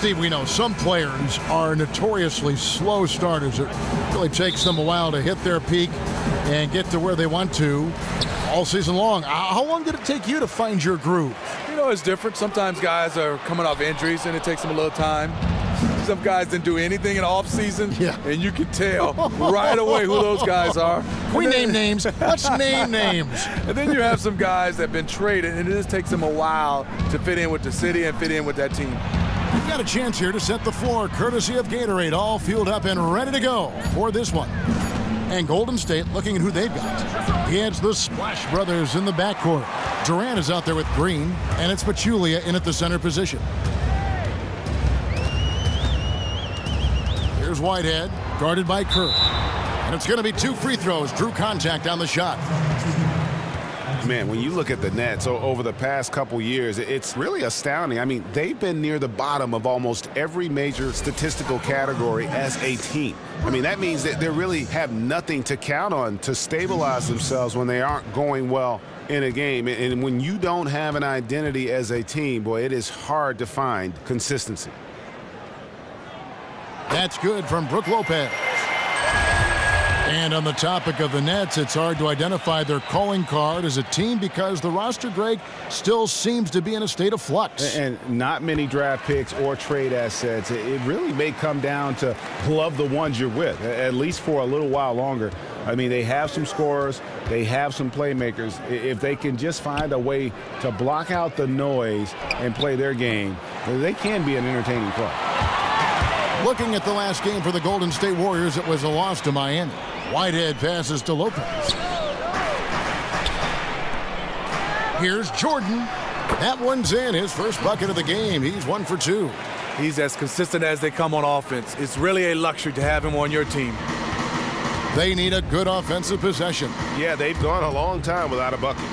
Steve, we know some players are notoriously slow starters. It really takes them a while to hit their peak and get to where they want to all season long. How long did it take you to find your groove? You know, it's different. Sometimes guys are coming off injuries and it takes them a little time. Some guys didn't do anything in the offseason, and you can tell right away who those guys are. We name names. Let's name names. And then you have some guys that have been traded, and it just takes them a while to fit in with the city and fit in with that team. You've got a chance here to set the floor, courtesy of Gatorade, all fueled up and ready to go for this one. And Golden State looking at who they've got. It's the Splash Brothers in the backcourt. Durant is out there with Green, and it's Pachulia in at the center position. Here's Whitehead, guarded by Kerr. And it's going to be 2 free throws. Drew contact on the shot. Man, when you look at the Nets over the past couple years, it's really astounding. I mean, they've been near the bottom of almost every major statistical category as a team. I mean, that means that they really have nothing to count on to stabilize themselves when they aren't going well in a game. And when you don't have an identity as a team, boy, it is hard to find consistency. That's good from Brook Lopez. And on the topic of the Nets, it's hard to identify their calling card as a team because the roster, Greg, still seems to be in a state of flux. And not many draft picks or trade assets. It really may come down to love the ones you're with, at least for a little while longer. I mean, they have some scorers. They have some playmakers. If they can just find a way to block out the noise and play their game, they can be an entertaining club. Looking at the last game for the Golden State Warriors, it was a loss to Miami. Whitehead passes to Lopez. Here's Jordan. That one's in, his first bucket of the game. He's 1 for 2. He's as consistent as they come on offense. It's really a luxury to have him on your team. They need a good offensive possession. Yeah, they've gone a long time without a bucket.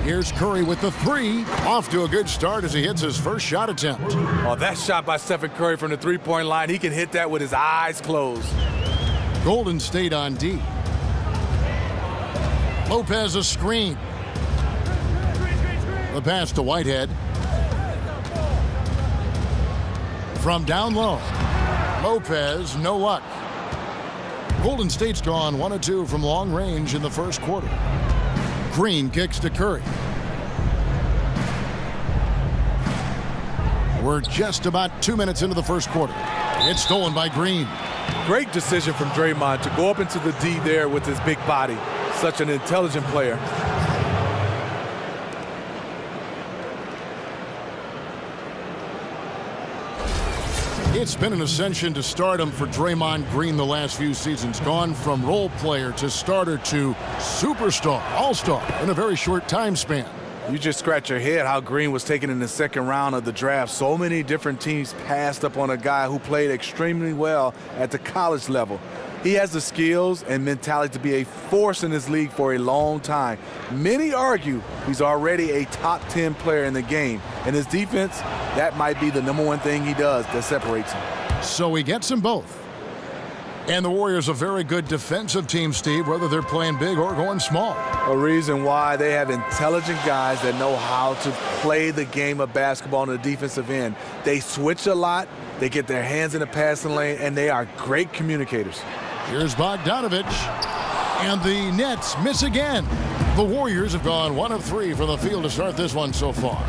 Here's Curry with the 3. Off to a good start as he hits his first shot attempt. Oh, that shot by Stephen Curry from the three-point line, he can hit that with his eyes closed. Golden State on D. Lopez a screen. The pass to Whitehead. From down low. Lopez, no luck. Golden State's gone 1 of 2 from long range in the first quarter. Green kicks to Curry. We're just about 2 minutes into the first quarter. It's stolen by Green. Great decision from Draymond to go up into the D there with his big body. Such an intelligent player. It's been an ascension to stardom for Draymond Green the last few seasons. Gone from role player to starter to superstar, all-star in a very short time span. You just scratch your head how Green was taken in the second round of the draft. So many different teams passed up on a guy who played extremely well at the college level. He has the skills and mentality to be a force in this league for a long time. Many argue he's already a top 10 player in the game. And his defense, that might be the #1 thing he does that separates him. So he gets them both. And the Warriors a very good defensive team, Steve, whether they're playing big or going small. A reason why they have intelligent guys that know how to play the game of basketball on the defensive end. They switch a lot, they get their hands in the passing lane, and they are great communicators. Here's Bogdanovich. And the Nets miss again. The Warriors have gone 1 of 3 from the field to start this one so far.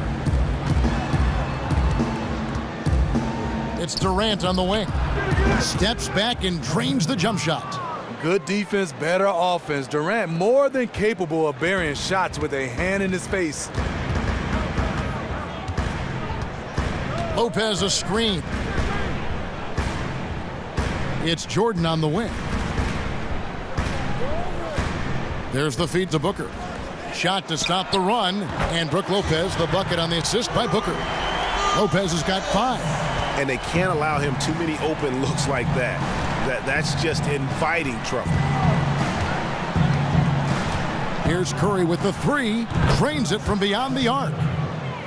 It's Durant on the wing. Steps back and drains the jump shot. Good defense, better offense. Durant more than capable of burying shots with a hand in his face. Lopez a screen. It's Jordan on the wing. There's the feed to Booker. Shot to stop the run. And Brook Lopez, the bucket on the assist by Booker. Lopez has got 5. And they can't allow him too many open looks like that. That's just inviting trouble. Here's Curry with the 3. Drains it from beyond the arc.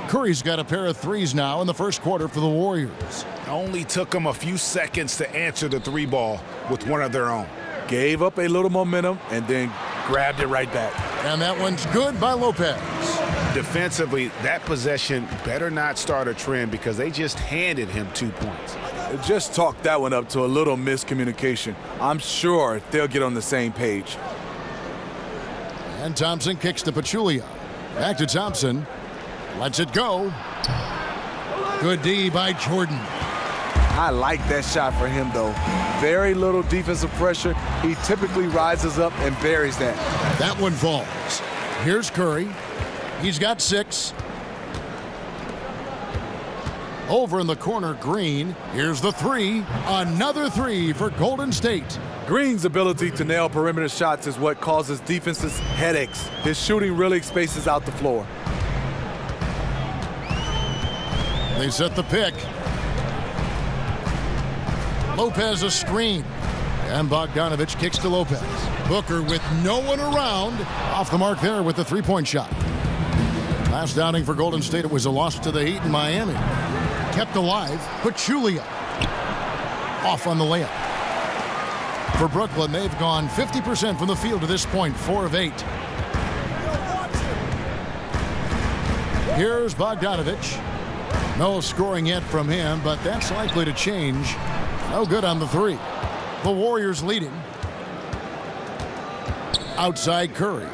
Curry's got a pair of 3s now in the first quarter for the Warriors. Only took them a few seconds to answer the 3 ball with one of their own. Gave up a little momentum and then grabbed it right back. And that one's good by Lopez. defensively, that possession better not start a trend because they just handed him 2 points. Just talk that one up to a little miscommunication. I'm sure they'll get on the same page. And Thompson kicks to Pachulia. Back to Thompson. Lets it go. Good D by Jordan. I like that shot for him, though. Very little defensive pressure. He typically rises up and buries that. That one falls. Here's Curry. He's got 6. Over in the corner, Green. Here's the 3. Another 3 for Golden State. Green's ability to nail perimeter shots is what causes defenses headaches. His shooting really spaces out the floor. They set the pick. Lopez a screen. And Bogdanovich kicks to Lopez. Booker with no one around. Off the mark there with the three-point shot. Last outing for Golden State, it was a loss to the Heat in Miami. Kept alive. Pachulia. Off on the layup. For Brooklyn, they've gone 50% from the field to this point, 4 of 8. Here's Bogdanovich. No scoring yet from him, but that's likely to change. No good on the 3. The Warriors leading. Outside Curry.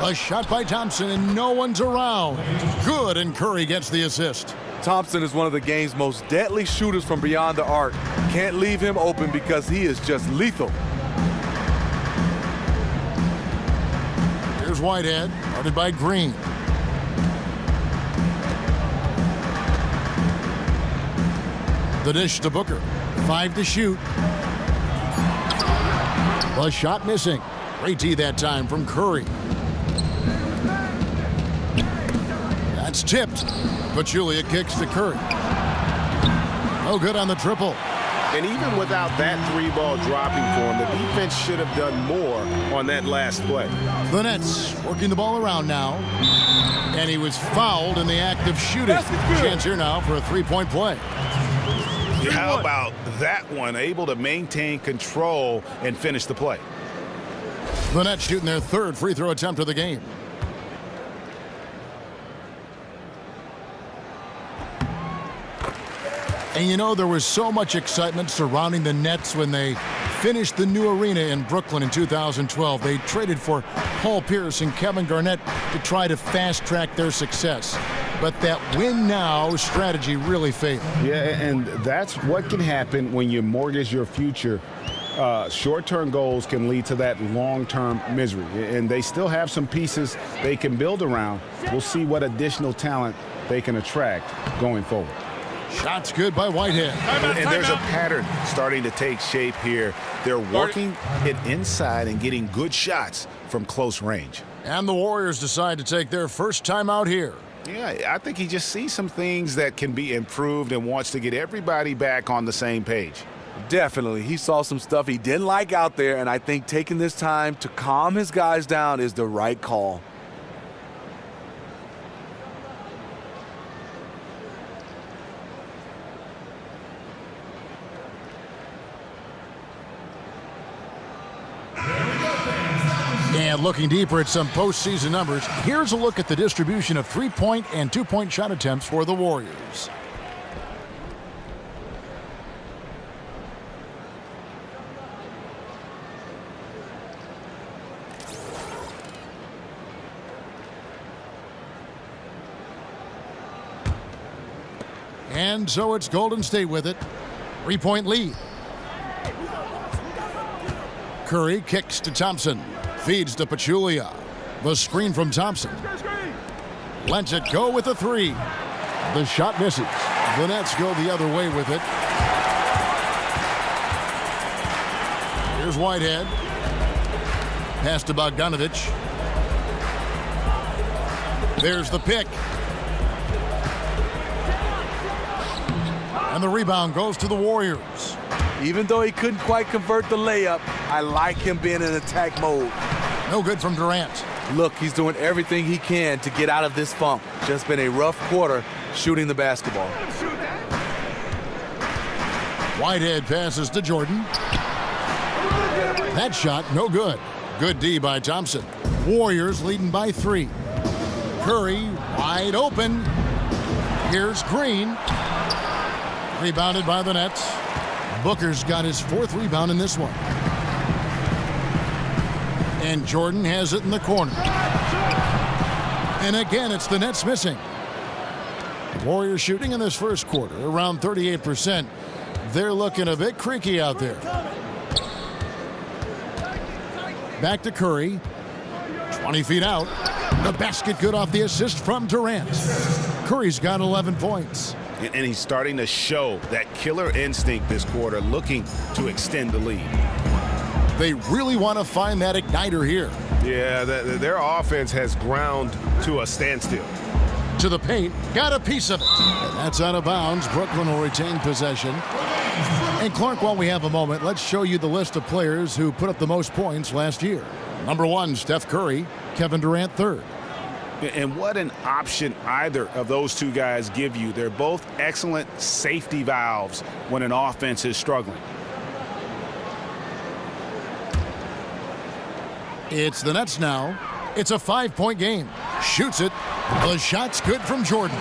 A shot by Thompson, and no one's around. Good, and Curry gets the assist. Thompson is one of the game's most deadly shooters from beyond the arc. Can't leave him open because he is just lethal. Here's Whitehead, guarded by Green. The dish to Booker. 5 to shoot. The shot missing. Great D that time from Curry. That's tipped. Pachulia kicks to Curry. No good on the triple. And even without that 3-ball dropping for him, the defense should have done more on that last play. The Nets working the ball around now. And he was fouled in the act of shooting. Chance here now for a 3-point play. How about that one? Able to maintain control and finish the play. The Nets shooting their 3rd free throw attempt of the game. And you know, there was so much excitement surrounding the Nets when they finished the new arena in Brooklyn in 2012. They traded for Paul Pierce and Kevin Garnett to try to fast-track their success. But that win-now strategy really failed. Yeah, and that's what can happen when you mortgage your future. Short-term goals can lead to that long-term misery. And they still have some pieces they can build around. We'll see what additional talent they can attract going forward. Shots good by Whitehead. And there's a pattern starting to take shape here. They're working it inside and getting good shots from close range. And the Warriors decide to take their first timeout here. Yeah, I think he just sees some things that can be improved and wants to get everybody back on the same page. Definitely. He saw some stuff he didn't like out there, and I think taking this time to calm his guys down is the right call. And looking deeper at some postseason numbers, here's a look at the distribution of 3-point and 2-point shot attempts for the Warriors. And so it's Golden State with it. 3-point lead. Curry kicks to Thompson. Feeds to Pachulia. The screen from Thompson. Lets it go with a 3. The shot misses. The Nets go the other way with it. Here's Whitehead. Pass to Bogdanovich. There's the pick. And the rebound goes to the Warriors. Even though he couldn't quite convert the layup, I like him being in attack mode. No good from Durant. Look, he's doing everything he can to get out of this funk. Just been a rough quarter shooting the basketball. Whitehead passes to Jordan. That shot, no good. Good D by Thompson. Warriors leading by 3. Curry wide open. Here's Green. Rebounded by the Nets. Booker's got his 4th rebound in this one. And Jordan has it in the corner. And again, it's the Nets missing. Warriors shooting in this first quarter around 38%. They're looking a bit creaky out there. Back to Curry. 20 feet out. The basket good off the assist from Durant. Curry's got 11 points. And he's starting to show that killer instinct this quarter, looking to extend the lead. They really want to find that igniter here. Yeah, their offense has ground to a standstill. To the paint, got a piece of it. And that's out of bounds. Brooklyn will retain possession. And Clark, while we have a moment, let's show you the list of players who put up the most points last year. Number 1, Steph Curry. Kevin Durant, 3rd. And what an option either of those two guys give you. They're both excellent safety valves when an offense is struggling. It's the Nets now. It's a 5-point game. Shoots it. The shot's good from Jordan.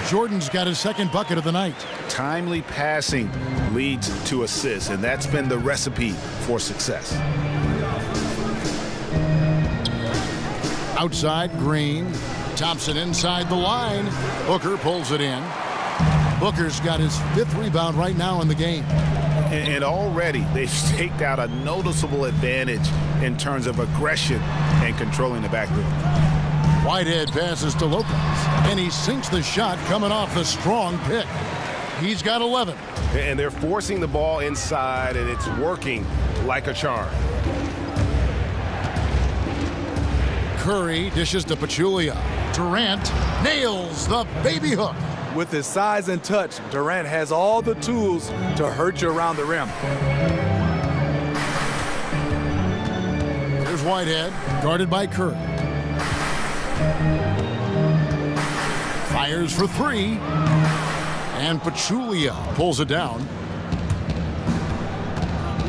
Jordan's got his 2nd bucket of the night. Timely passing leads to assists, and that's been the recipe for success. Outside, Green. Thompson inside the line. Booker pulls it in. Booker's got his 5th rebound right now in the game. And already they've staked out a noticeable advantage in terms of aggression and controlling the backcourt. Whitehead passes to Lopez, and he sinks the shot coming off the strong pick. He's got 11. And they're forcing the ball inside, and it's working like a charm. Curry dishes to Pachulia. Durant nails the baby hook. With his size and touch, Durant has all the tools to hurt you around the rim. Here's Whitehead, guarded by Curry. Fires for 3. And Pachulia pulls it down.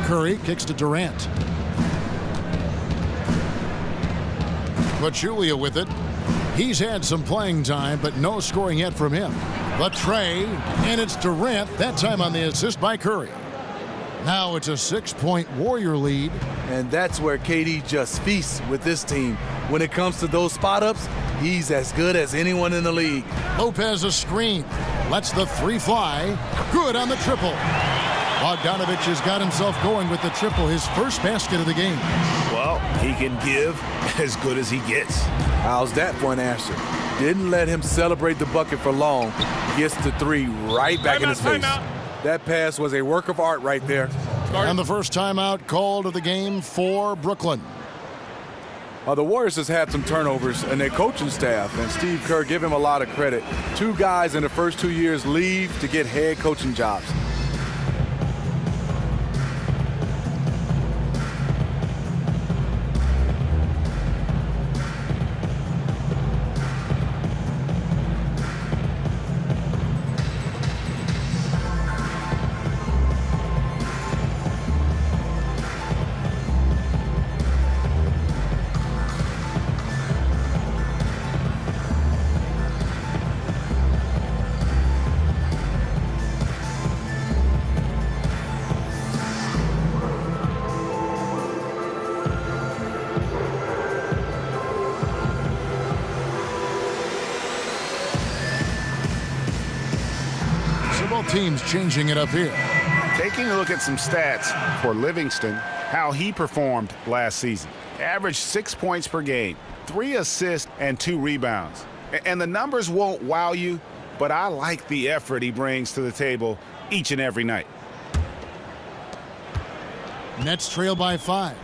Curry kicks to Durant. Pachulia with it. He's had some playing time, but no scoring yet from him. The tray, and it's Durant, that time on the assist by Curry. Now it's a 6-point Warrior lead. And that's where KD just feasts with this team. When it comes to those spot-ups, he's as good as anyone in the league. Lopez a screen. Lets the 3 fly. Good on the triple. Bogdanovich has got himself going with the triple, his first basket of the game. Well, he can give as good as he gets. How's that for an answer? Didn't let him celebrate the bucket for long. Gets the 3 right back in his face. That pass was a work of art right there. And the first timeout called of the game for Brooklyn. The Warriors has had some turnovers in their coaching staff, and Steve Kerr, give him a lot of credit. 2 guys in the first 2 years leave to get head coaching jobs. Both teams changing it up here. Taking a look at some stats for Livingston, how he performed last season. Averaged 6 points per game, 3 assists, and 2 rebounds. And the numbers won't wow you, but I like the effort he brings to the table each and every night. Nets trail by 5.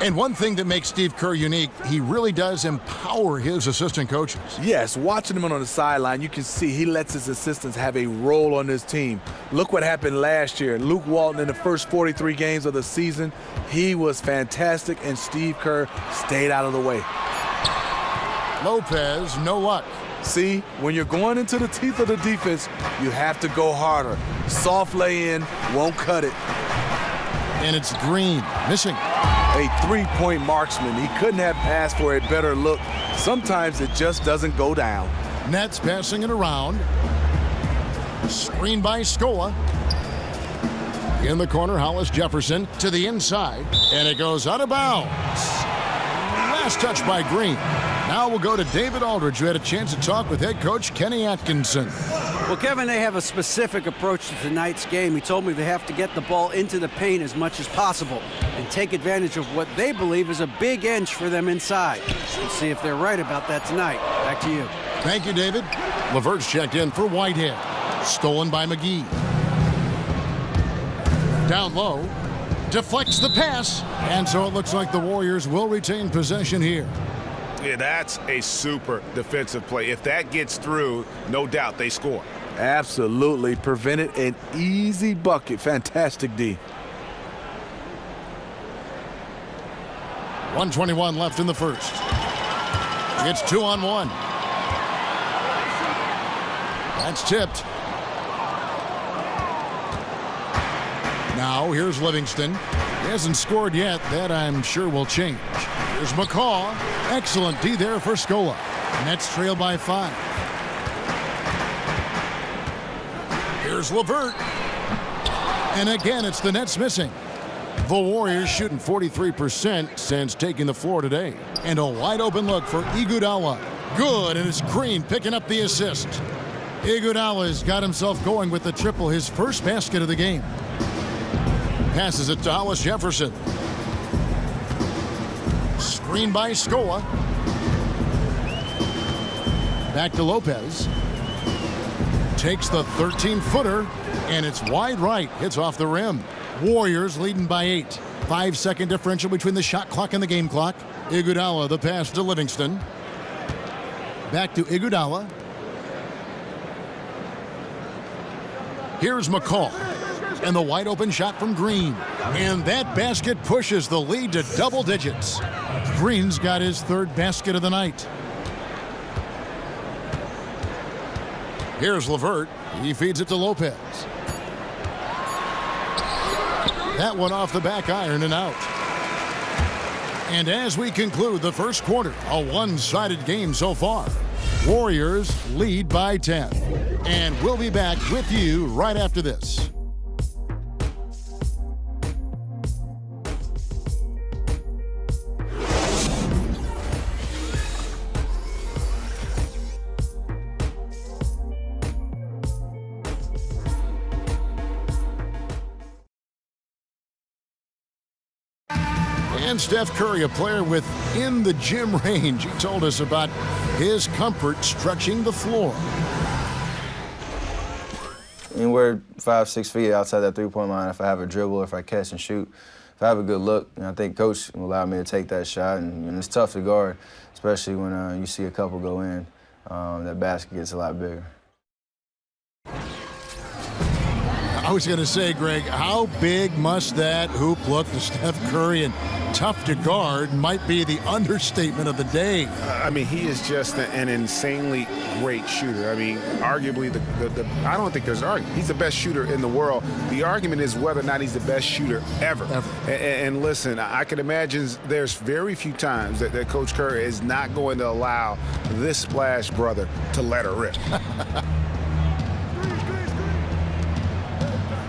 And one thing that makes Steve Kerr unique, he really does empower his assistant coaches. Yes, watching him on the sideline, you can see he lets his assistants have a role on this team. Look what happened last year. Luke Walton in the first 43 games of the season, he was fantastic, and Steve Kerr stayed out of the way. Lopez, no luck. See, when you're going into the teeth of the defense, you have to go harder. Soft lay-in won't cut it. And it's Green, missing. a three-point marksman. He couldn't have asked for a better look. Sometimes it just doesn't go down. Nets passing it around. Screen by Scola. In the corner, Hollis Jefferson to the inside, and it goes out of bounds. Last touch by Green. Now we'll go to David Aldridge, who had a chance to talk with head coach Kenny Atkinson. Well, Kevin, they have a specific approach to tonight's game. He told me they have to get the ball into the paint as much as possible and take advantage of what they believe is a big inch for them inside. We'll see if they're right about that tonight. Back to you. Thank you, David. LeVert's checked in for Whitehead. Stolen by McGee. Down low. Deflects the pass. And so it looks like the Warriors will retain possession here. Yeah, that's a super defensive play. If that gets through, no doubt they score. Absolutely. Prevented an easy bucket. Fantastic D. 1:21 left in the first. It's 2-on-1. That's tipped. Now here's Livingston. He hasn't scored yet. That I'm sure will change. Here's McCaw. Excellent D there for Scola. Nets trail by 5. Here's LeVert. And again, it's the Nets missing. The Warriors shooting 43% since taking the floor today. And a wide open look for Iguodala. Good, and it's Green picking up the assist. Iguodala's got himself going with the triple, his first basket of the game. Passes it to Hollis Jefferson. Screen by Scola. Back to Lopez. Takes the 13-footer, and it's wide right. Hits off the rim. Warriors leading by 8. 5-second differential between the shot clock and the game clock. Iguodala, the pass to Livingston. Back to Iguodala. Here's McCaw. And the wide open shot from Green. And that basket pushes the lead to double digits. Green's got his third basket of the night. Here's LeVert. He feeds it to Lopez. That one off the back iron and out. And as we conclude the first quarter, a one-sided game so far. Warriors lead by 10. And we'll be back with you right after this. And Steph Curry, a player within the gym range. He told us about his comfort stretching the floor. Anywhere 5-6 feet outside that three-point line, if I have a dribble, if I catch and shoot, if I have a good look, I think Coach will allow me to take that shot. And it's tough to guard, especially when you see a couple go in. That basket gets a lot bigger. I was going to say, Greg, how big must that hoop look to Steph Curry? And tough to guard might be the understatement of the day. I mean, he is just an insanely great shooter. I mean, arguably, I don't think there's an argument. He's the best shooter in the world. The argument is whether or not he's the best shooter ever. And listen, I can imagine there's very few times that Coach Curry is not going to allow this splash brother to let her rip.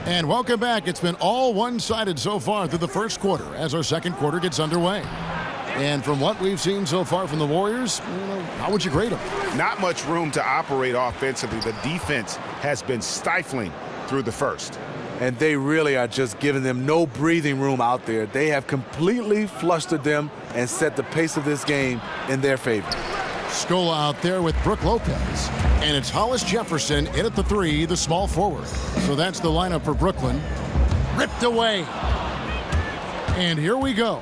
And welcome back. It's been all one-sided so far through the first quarter as our second quarter gets underway. And from what we've seen so far from the Warriors, how would you grade them? Not much room to operate offensively. The defense has been stifling through the first. And they really are just giving them no breathing room out there. They have completely flustered them and set the pace of this game in their favor. Scola out there with Brook Lopez. And it's Hollis Jefferson in at the 3, the small forward. So that's the lineup for Brooklyn. Ripped away. And here we go.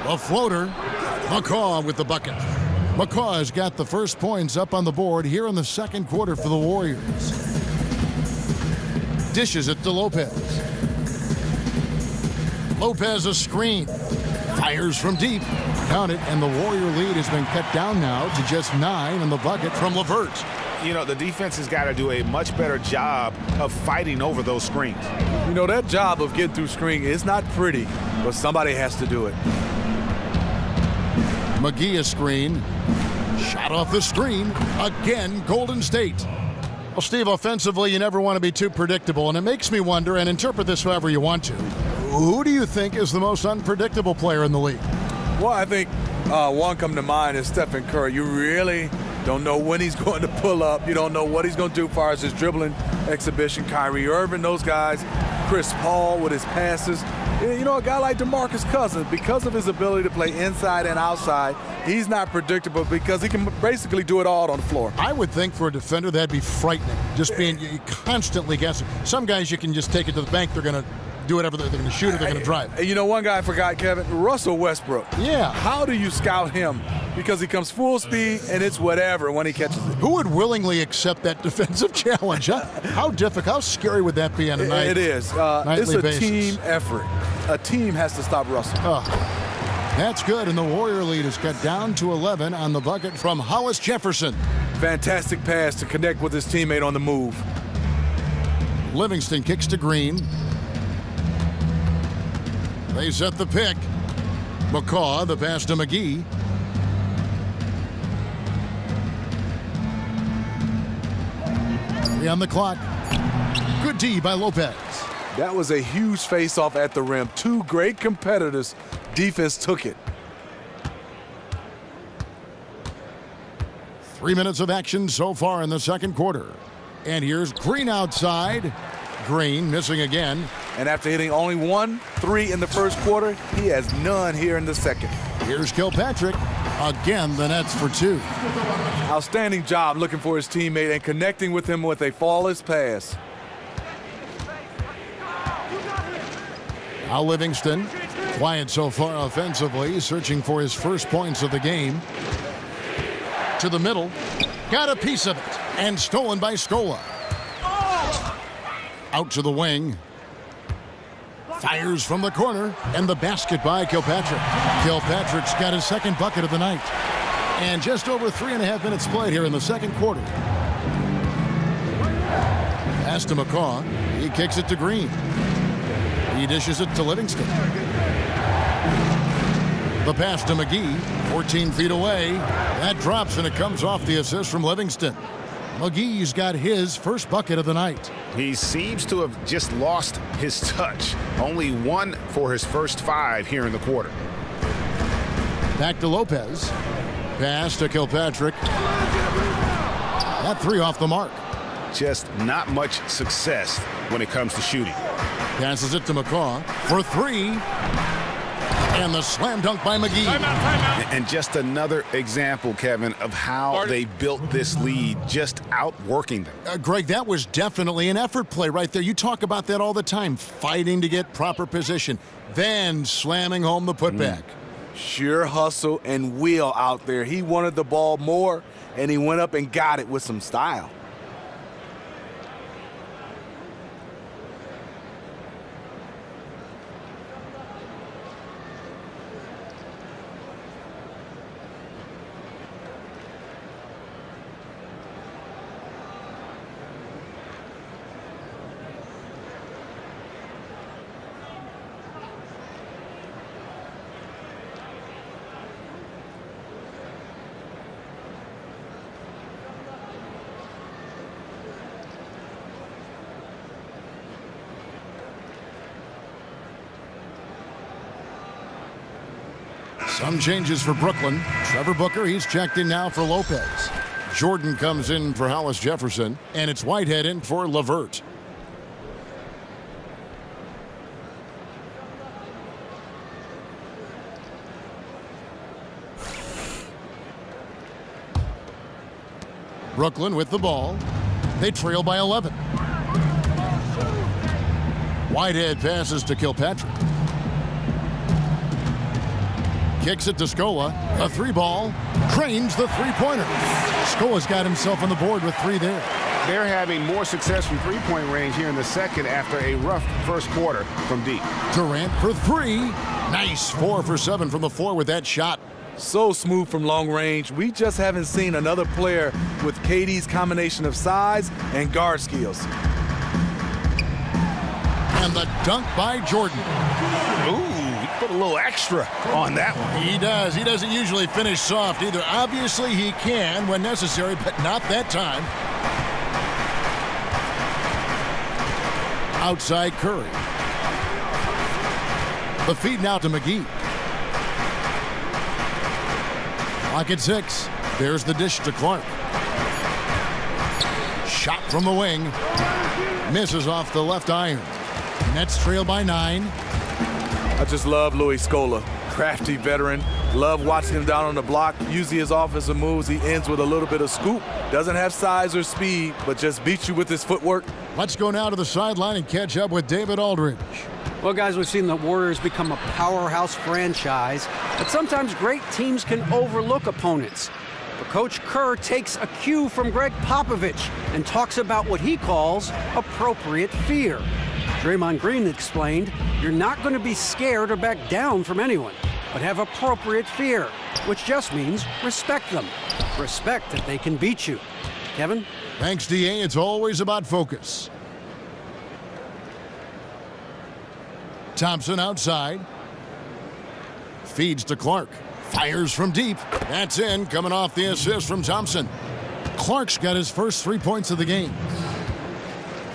A floater. McCaw with the bucket. McCaw has got the first points up on the board here in the second quarter for the Warriors. Dishes it to Lopez. Lopez a screen. Fires from deep. Count it, and the Warrior lead has been cut down now to just 9 on the bucket from LeVert. You know, the defense has got to do a much better job of fighting over those screens. You know, that job of getting through screen is not pretty. but somebody has to do it. McGee a screen. Shot off the screen. Again, Golden State. Well, Steve, offensively, you never want to be too predictable, and it makes me wonder, and interpret this however you want to, who do you think is the most unpredictable player in the league? Well, I think one come to mind is Stephen Curry. You really don't know when he's going to pull up. You don't know what he's going to do as far as his dribbling exhibition. Kyrie Irving, those guys. Chris Paul with his passes. You know, a guy like DeMarcus Cousins, because of his ability to play inside and outside, he's not predictable because he can basically do it all on the floor. I would think for a defender that'd be frightening, just being constantly guessing. Some guys you can just take it to the bank, they're going to do whatever, they're going to shoot or they're going to drive. You know, one guy I forgot, Kevin, Russell Westbrook. Yeah. How do you scout him? Because he comes full speed and it's whatever when he catches it. Who would willingly accept that defensive challenge? Huh? How difficult, how scary would that be on a night? It is. It's a team effort. A team has to stop Russell. That's good, and the Warrior lead is cut down to 11 on the bucket from Hollis Jefferson. Fantastic pass to connect with his teammate on the move. Livingston kicks to Green. They set the pick. McCaw, the pass to McGee. On the clock. Good D by Lopez. That was a huge face-off at the rim. Two great competitors. Defense took it. 3 minutes of action so far in the second quarter. And here's Green outside. Green missing again. And after hitting only 1 3 in the first quarter, he has none here in the second. Here's Kilpatrick. Again, the Nets for 2. Outstanding job looking for his teammate and connecting with him with a flawless pass. Now Livingston, quiet so far offensively, searching for his first points of the game. To the middle, got a piece of it, and stolen by Scola. Out to the wing. Fires from the corner, and the basket by Kilpatrick. Kilpatrick's got his second bucket of the night. And just over 3.5 minutes played here in the second quarter. Pass to McCaw. He kicks it to Green. He dishes it to Livingston. The pass to McGee, 14 feet away. That drops, and it comes off the assist from Livingston. McGee's got his first bucket of the night. He seems to have just lost his touch. Only 1 for his first 5 here in the quarter. Back to Lopez. Pass to Kilpatrick. That 3 off the mark. Just not much success when it comes to shooting. Passes it to McCaw for 3. And the slam dunk by McGee. And just another example, Kevin, of how they built this lead, just outworking them. Greg, that was definitely an effort play right there. You talk about that all the time, fighting to get proper position, then slamming home the putback. Sheer hustle and will out there. He wanted the ball more, and he went up and got it with some style. Some changes for Brooklyn. Trevor Booker, he's checked in now for Lopez. Jordan comes in for Hollis Jefferson, and it's Whitehead in for LeVert. Brooklyn with the ball. They trail by 11. Whitehead passes to Kilpatrick. Kicks it to Scola. A 3-ball. Cranes the 3-pointer. Scola's got himself on the board with 3 there. They're having more success from 3-point range here in the second after a rough first quarter from deep. Durant for 3. Nice 4 for 7 from the floor with that shot. So smooth from long range. We just haven't seen another player with KD's combination of size and guard skills. And the dunk by Jordan. Ooh, put a little extra on that one. He does. He doesn't usually finish soft either. Obviously, he can when necessary, but not that time. Outside Curry. The feed now to McGee. Clock at 6. There's the dish to Clark. Shot from the wing. Misses off the left iron. Nets trail by 9. I just love Louis Scola. Crafty veteran. Love watching him down on the block. Usually his offensive moves, he ends with a little bit of scoop. Doesn't have size or speed, but just beats you with his footwork. Let's go now to the sideline and catch up with David Aldridge. Well, guys, we've seen the Warriors become a powerhouse franchise, but sometimes great teams can overlook opponents. But Coach Kerr takes a cue from Greg Popovich and talks about what he calls appropriate fear. Draymond Green explained, "You're not going to be scared or back down from anyone, but have appropriate fear," which just means respect them. Respect that they can beat you. Kevin? Thanks, DA. It's always about focus. Thompson outside. Feeds to Clark. Fires from deep. That's in, coming off the assist from Thompson. Clark's got his first 3 points of the game.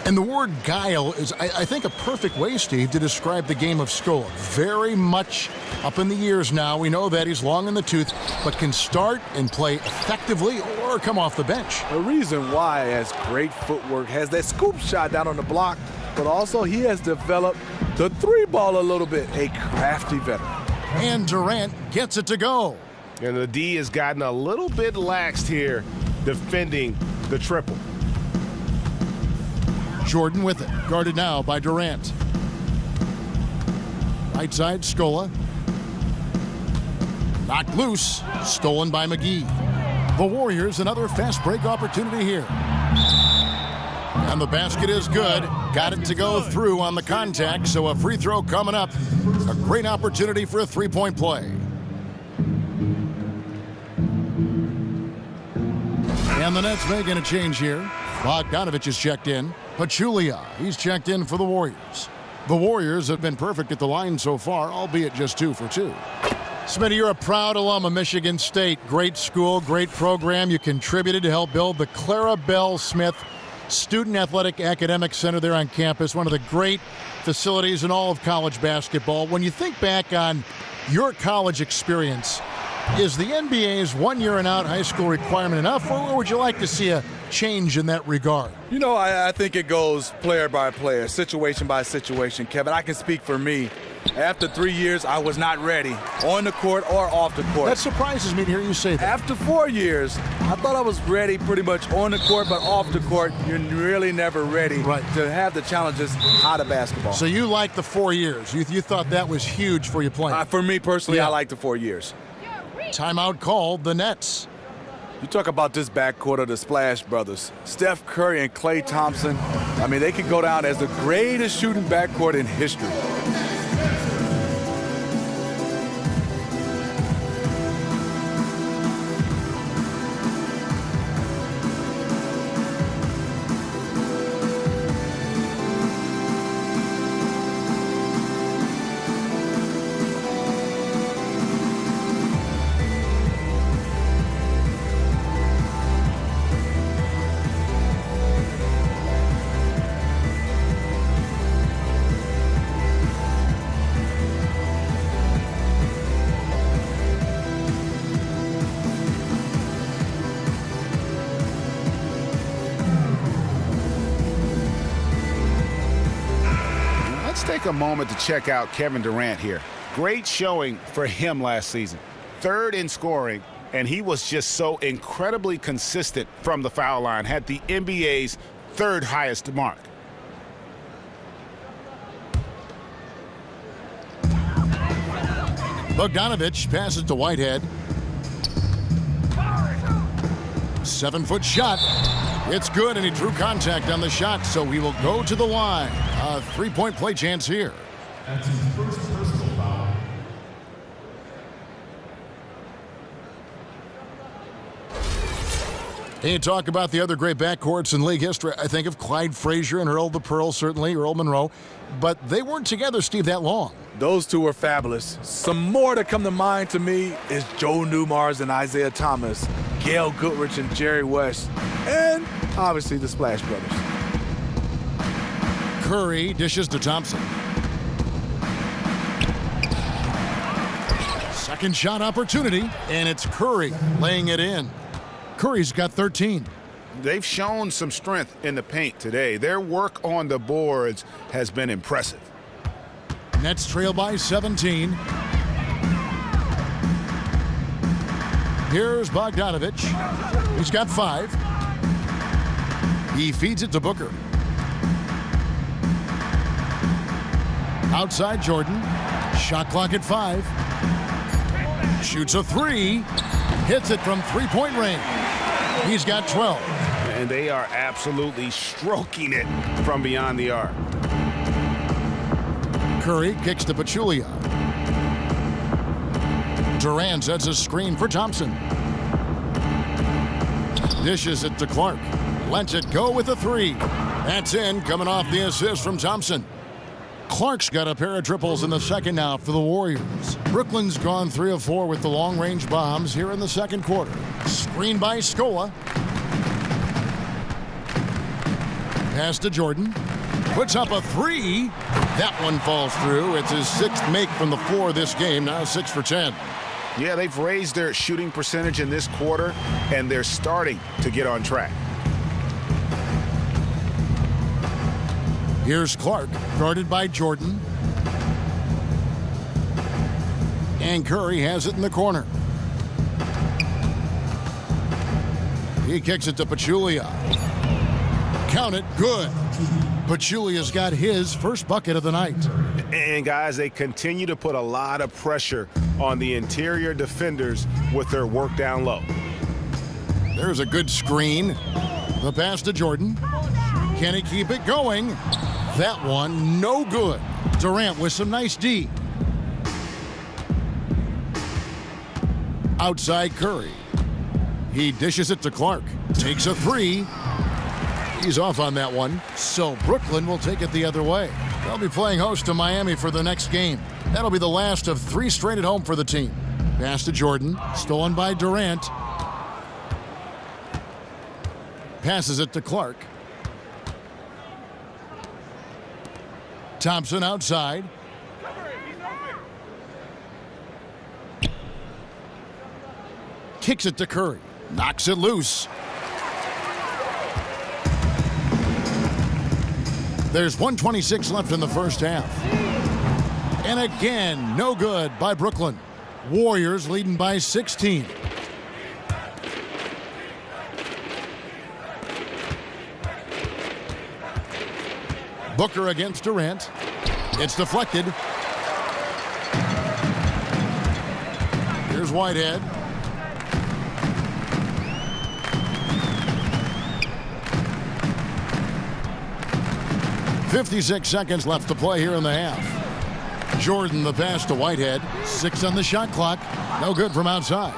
And the word guile is, I think, a perfect way, Steve, to describe the game of Scola. Very much up in the years now. We know that he's long in the tooth, but can start and play effectively or come off the bench. The reason why he has great footwork, has that scoop shot down on the block, but also he has developed the three ball a little bit. A crafty veteran. And Durant gets it to go. And the D has gotten a little bit laxed here defending the triple. Jordan with it, guarded now by Durant. Right side, Scola. Knocked loose, stolen by McGee. The Warriors, another fast break opportunity here. And the basket is good. Got it to go through on the contact, so a free throw coming up. A great opportunity for a three-point play. And the Nets making a change here. Bogdanovich is checked in. Pachulia, he's checked in for the Warriors. The Warriors have been perfect at the line so far, albeit just 2 for 2. Smitty, you're a proud alum of Michigan State. Great school, great program. You contributed to help build the Clara Bell Smith Student Athletic Academic Center there on campus, one of the great facilities in all of college basketball. When you think back on your college experience, is the NBA's 1 year and out high school requirement enough, or would you like to see a change in that regard? You know, I think it goes player by player, situation by situation, Kevin. I can speak for me. After 3 years, I was not ready, on the court or off the court. That surprises me to hear you say that. After 4 years, I thought I was ready pretty much on the court, but off the court, you're really never ready to have the challenges out of basketball. So you like the 4 years. You thought that was huge for you playing. For me personally, I like the 4 years. Timeout called, the Nets. You talk about this backcourt of the Splash Brothers. Steph Curry and Klay Thompson, I mean, they could go down as the greatest shooting backcourt in history. Take a moment to check out Kevin Durant here. Great showing for him last season. 3rd in scoring, and he was just so incredibly consistent from the foul line. Had the NBA's 3rd highest mark. Bogdanovich passes to Whitehead. 7-foot shot. It's good, and he drew contact on the shot, so he will go to the line. A 3-point play chance here. That's his first personal foul. You talk about the other great backcourts in league history. I think of Clyde Frazier and Earl the Pearl, certainly, Earl Monroe. But they weren't together, Steve, that long. Those two were fabulous. Some more that come to mind to me is Joe Newmars and Isaiah Thomas, Gail Goodrich and Jerry West, and obviously the Splash Brothers. Curry dishes to Thompson. Second shot opportunity, and it's Curry laying it in. Curry's got 13. They've shown some strength in the paint today. Their work on the boards has been impressive. Nets trail by 17. Here's Bogdanovich. He's got 5. He feeds it to Booker. Outside Jordan. Shot clock at 5. Shoots a 3. Hits it from three-point range. He's got 12. And they are absolutely stroking it from beyond the arc. Curry kicks to Pachulia. Durant sets a screen for Thompson. Dishes it to Clark. Lets it go with a 3. That's in, coming off the assist from Thompson. Clark's got a pair of triples in the second now for the Warriors. Brooklyn's gone 3 of 4 with the long-range bombs here in the second quarter. Screen by Scola. Pass to Jordan. Puts up a 3. That one falls through. It's his 6th make from the floor this game, now 6 for 10. Yeah, they've raised their shooting percentage in this quarter, and they're starting to get on track. Here's Clark, guarded by Jordan. And Curry has it in the corner. He kicks it to Pachulia. Count it, good. Pachulia's got his first bucket of the night. And guys, they continue to put a lot of pressure on the interior defenders with their work down low. There's a good screen. The pass to Jordan. Can he keep it going? That one, no good. Durant with some nice D. Outside Curry. He dishes it to Clark. Takes a 3. He's off on that one. So Brooklyn will take it the other way. They'll be playing host to Miami for the next game. That'll be the last of 3 straight at home for the team. Pass to Jordan. Stolen by Durant. Passes it to Clark. Thompson outside. Kicks it to Curry. Knocks it loose. There's 1:26 left in the first half. And again, no good by Brooklyn. Warriors leading by 16. Booker against Durant. It's deflected. Here's Whitehead. .56 seconds left to play here in the half. Jordan the pass to Whitehead. 6 on the shot clock. No good from outside.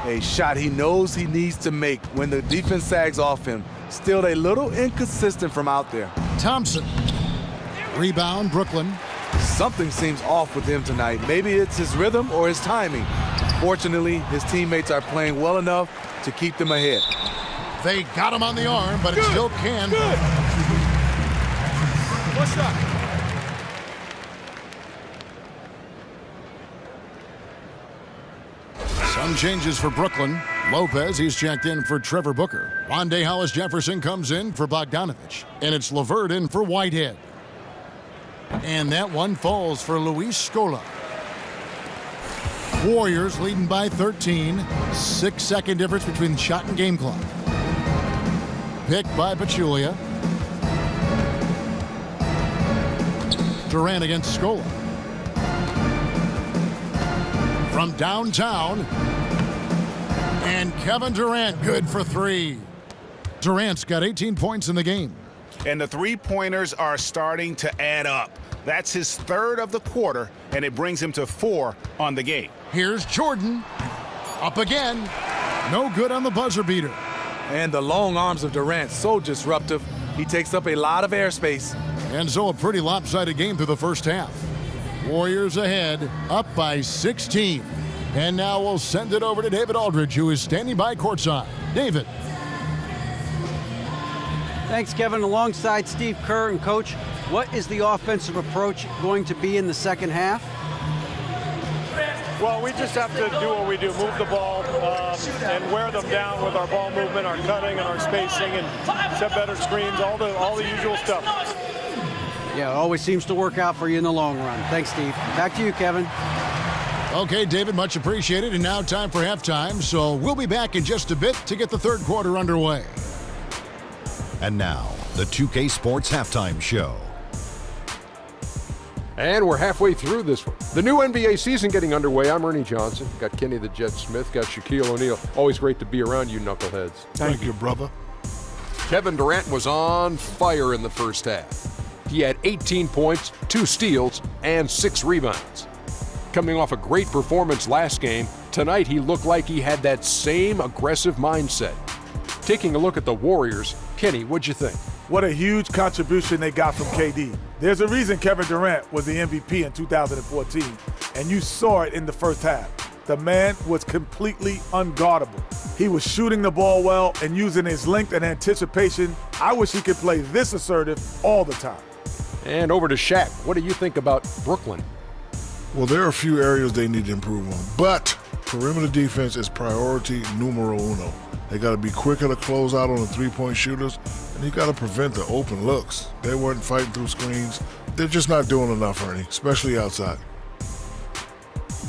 A shot he knows he needs to make when the defense sags off him. Still a little inconsistent from out there. Thompson. Rebound, Brooklyn. Something seems off with him tonight. Maybe it's his rhythm or his timing. Fortunately, his teammates are playing well enough to keep them ahead. They got him on the arm, but it still can. Good. What's up? Some changes for Brooklyn. Lopez, he's checked in for Trevor Booker. Rondé Hollis-Jefferson comes in for Bogdanovich. And it's LeVert in for Whitehead. And that one falls for Luis Scola. Warriors leading by 13. 6-second difference between shot and game clock. Picked by Pachulia. Durant against Scola. From downtown. And Kevin Durant good for 3. Durant's got 18 points in the game. And the three-pointers are starting to add up. That's his 3rd of the quarter, and it brings him to 4 on the game. Here's Jordan. Up again. No good on the buzzer beater. And the long arms of Durant, so disruptive. He takes up a lot of airspace. And so a pretty lopsided game through the first half. Warriors ahead, up by 16. And now we'll send it over to David Aldridge, who is standing by courtside. David. Thanks, Kevin. Alongside Steve Kerr and Coach, what is the offensive approach going to be in the second half? Well, we just have to do what we do, move the ball and wear them down with our ball movement, our cutting, and our spacing, and set better screens, all the usual stuff. Yeah, it always seems to work out for you in the long run. Thanks, Steve. Back to you, Kevin. Okay, David, much appreciated. And now time for halftime. So we'll be back in just a bit to get the third quarter underway. And now, the 2K Sports Halftime Show. And we're halfway through this one. The new NBA season getting underway. I'm Ernie Johnson. Got Kenny the Jet Smith. Got Shaquille O'Neal. Always great to be around you knuckleheads. Thank you, brother. Kevin Durant was on fire in the first half. He had 18 points, 2 steals, and 6 rebounds. Coming off a great performance last game, tonight he looked like he had that same aggressive mindset. Taking a look at the Warriors, Kenny, what'd you think? What a huge contribution they got from KD. There's a reason Kevin Durant was the MVP in 2014, and you saw it in the first half. The man was completely unguardable. He was shooting the ball well and using his length and anticipation. I wish he could play this assertive all the time. And over to Shaq. What do you think about Brooklyn? Well, there are a few areas they need to improve on, but perimeter defense is priority numero uno. They got to be quicker to close out on the three-point shooters, and you got to prevent the open looks. They weren't fighting through screens. They're just not doing enough, Ernie, especially outside.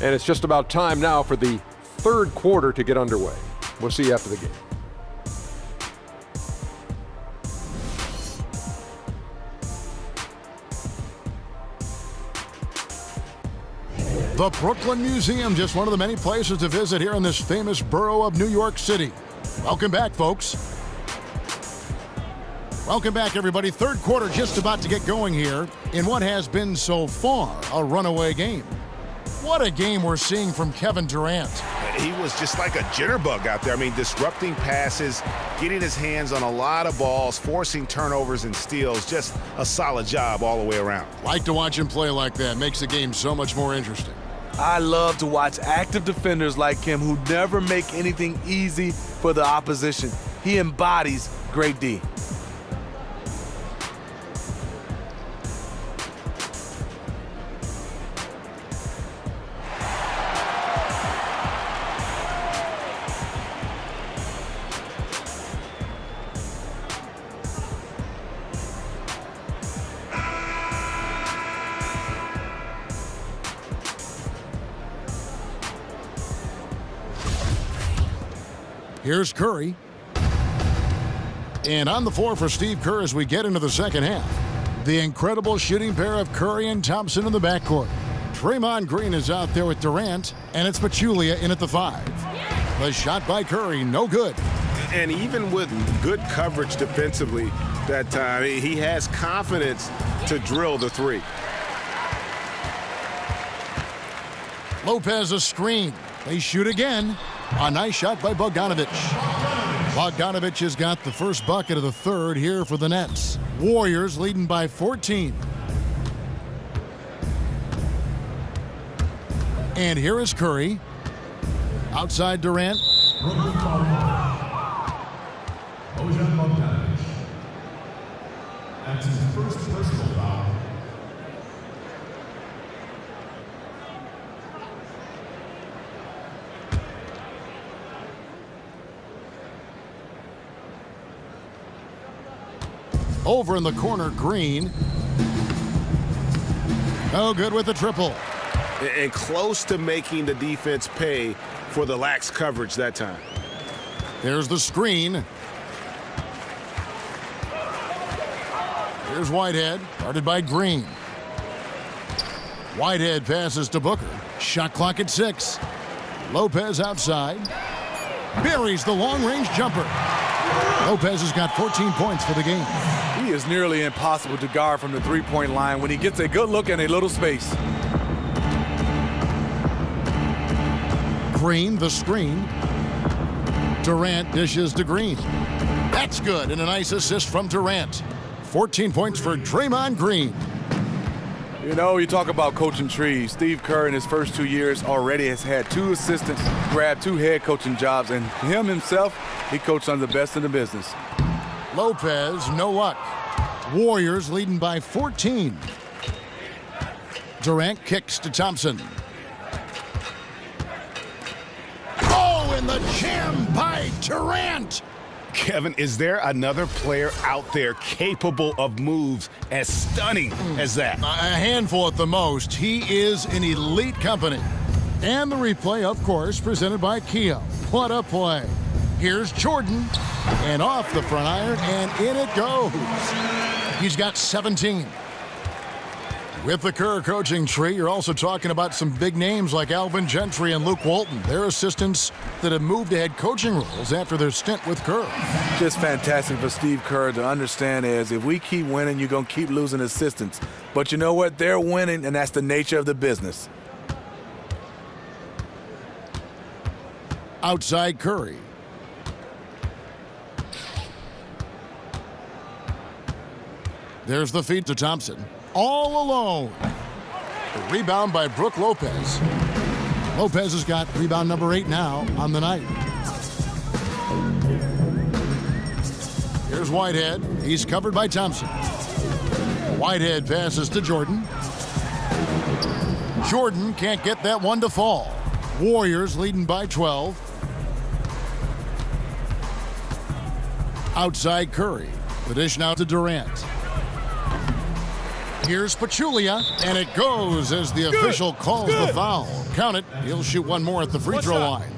And it's just about time now for the third quarter to get underway. We'll see you after the game. The Brooklyn Museum, just one of the many places to visit here in this famous borough of New York City. Welcome back, folks. Welcome back, everybody. Third quarter just about to get going here in what has been so far a runaway game. What a game we're seeing from Kevin Durant. He was just like a jitterbug out there. I mean, disrupting passes, getting his hands on a lot of balls, forcing turnovers and steals. Just a solid job all the way around. Like to watch him play like that. Makes the game so much more interesting. I love to watch active defenders like him who never make anything easy for the opposition. He embodies great D. Here's Curry. And on the floor for Steve Kerr as we get into the second half. The incredible shooting pair of Curry and Thompson in the backcourt. Draymond Green is out there with Durant, and it's Pachulia in at the 5. The shot by Curry, no good. And even with good coverage defensively that time, he has confidence to drill the 3. Lopez a screen. They shoot again. A nice shot by Bogdanovic. Bogdanovic has got the first bucket of the third here for the Nets. Warriors leading by 14. And here is Curry. Outside Durant. That's his first personal foul. Over in the corner, Green. No good with the triple. And close to making the defense pay for the lax coverage that time. There's the screen. Here's Whitehead, guarded by Green. Whitehead passes to Booker. Shot clock at 6. Lopez outside. Buries the long-range jumper. Lopez has got 14 points for the game. He is nearly impossible to guard from the three-point line when he gets a good look and a little space. Green, the screen. Durant dishes to Green. That's good, and a nice assist from Durant. 14 points for Draymond Green. You know, you talk about coaching trees. Steve Kerr in his first 2 years already has had 2 assistants, grabbed 2 head coaching jobs, and him himself, he coached under the best in the business. Lopez, no luck. Warriors leading by 14. Durant kicks to Thompson. Oh, in the jam by Durant. Kevin, is there another player out there capable of moves as stunning as that? A handful at the most. He is in elite company. And the replay, of course, presented by Kia. What a play. Here's Jordan. And off the front iron, and in it goes. He's got 17. With the Kerr coaching tree, you're also talking about some big names like Alvin Gentry and Luke Walton. They're assistants that have moved to head coaching roles after their stint with Kerr. Just fantastic for Steve Kerr to understand is if we keep winning, you're going to keep losing assistants. But you know what? They're winning, and that's the nature of the business. Outside Curry. There's the feed to Thompson. All alone. The rebound by Brook Lopez. Lopez has got rebound number 8 now on the night. Here's Whitehead. He's covered by Thompson. Whitehead passes to Jordan. Jordan can't get that one to fall. Warriors leading by 12. Outside Curry. The dish now to Durant. Here's Pachulia, and it goes as the official calls the foul. Count it. He'll shoot one more at the free throw line.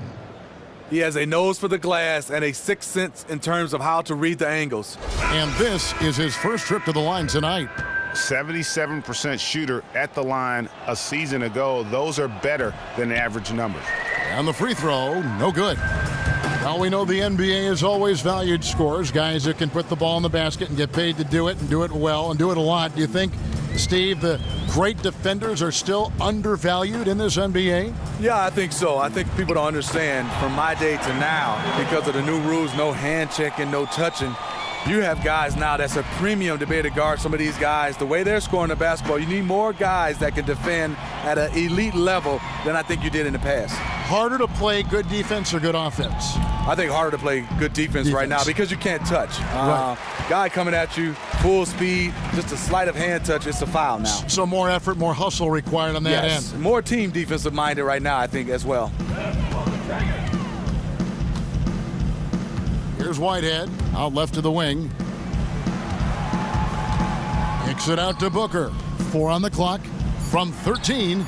He has a nose for the glass and a sixth sense in terms of how to read the angles. And this is his first trip to the line tonight. 77% shooter at the line a season ago. Those are better than average numbers. And the free throw, no good. Well, we know the NBA has always valued scorers, guys that can put the ball in the basket and get paid to do it and do it well and do it a lot. Do you think, Steve, the great defenders are still undervalued in this NBA? Yeah, I think so. I think people don't understand from my day to now, because of the new rules, no hand checking, no touching. You have guys now that's a premium to be able to guard some of these guys. The way they're scoring the basketball, you need more guys that can defend at an elite level than I think you did in the past. Harder to play good defense or good offense? I think harder to play good defense right now because you can't touch. Right. Guy coming at you, full speed, just a sleight of hand touch, it's a foul now. So more effort, more hustle required on that end. More team defensive minded right now, I think, as well. Here's Whitehead, out left to the wing. Kicks it out to Booker. 4 on the clock from 13.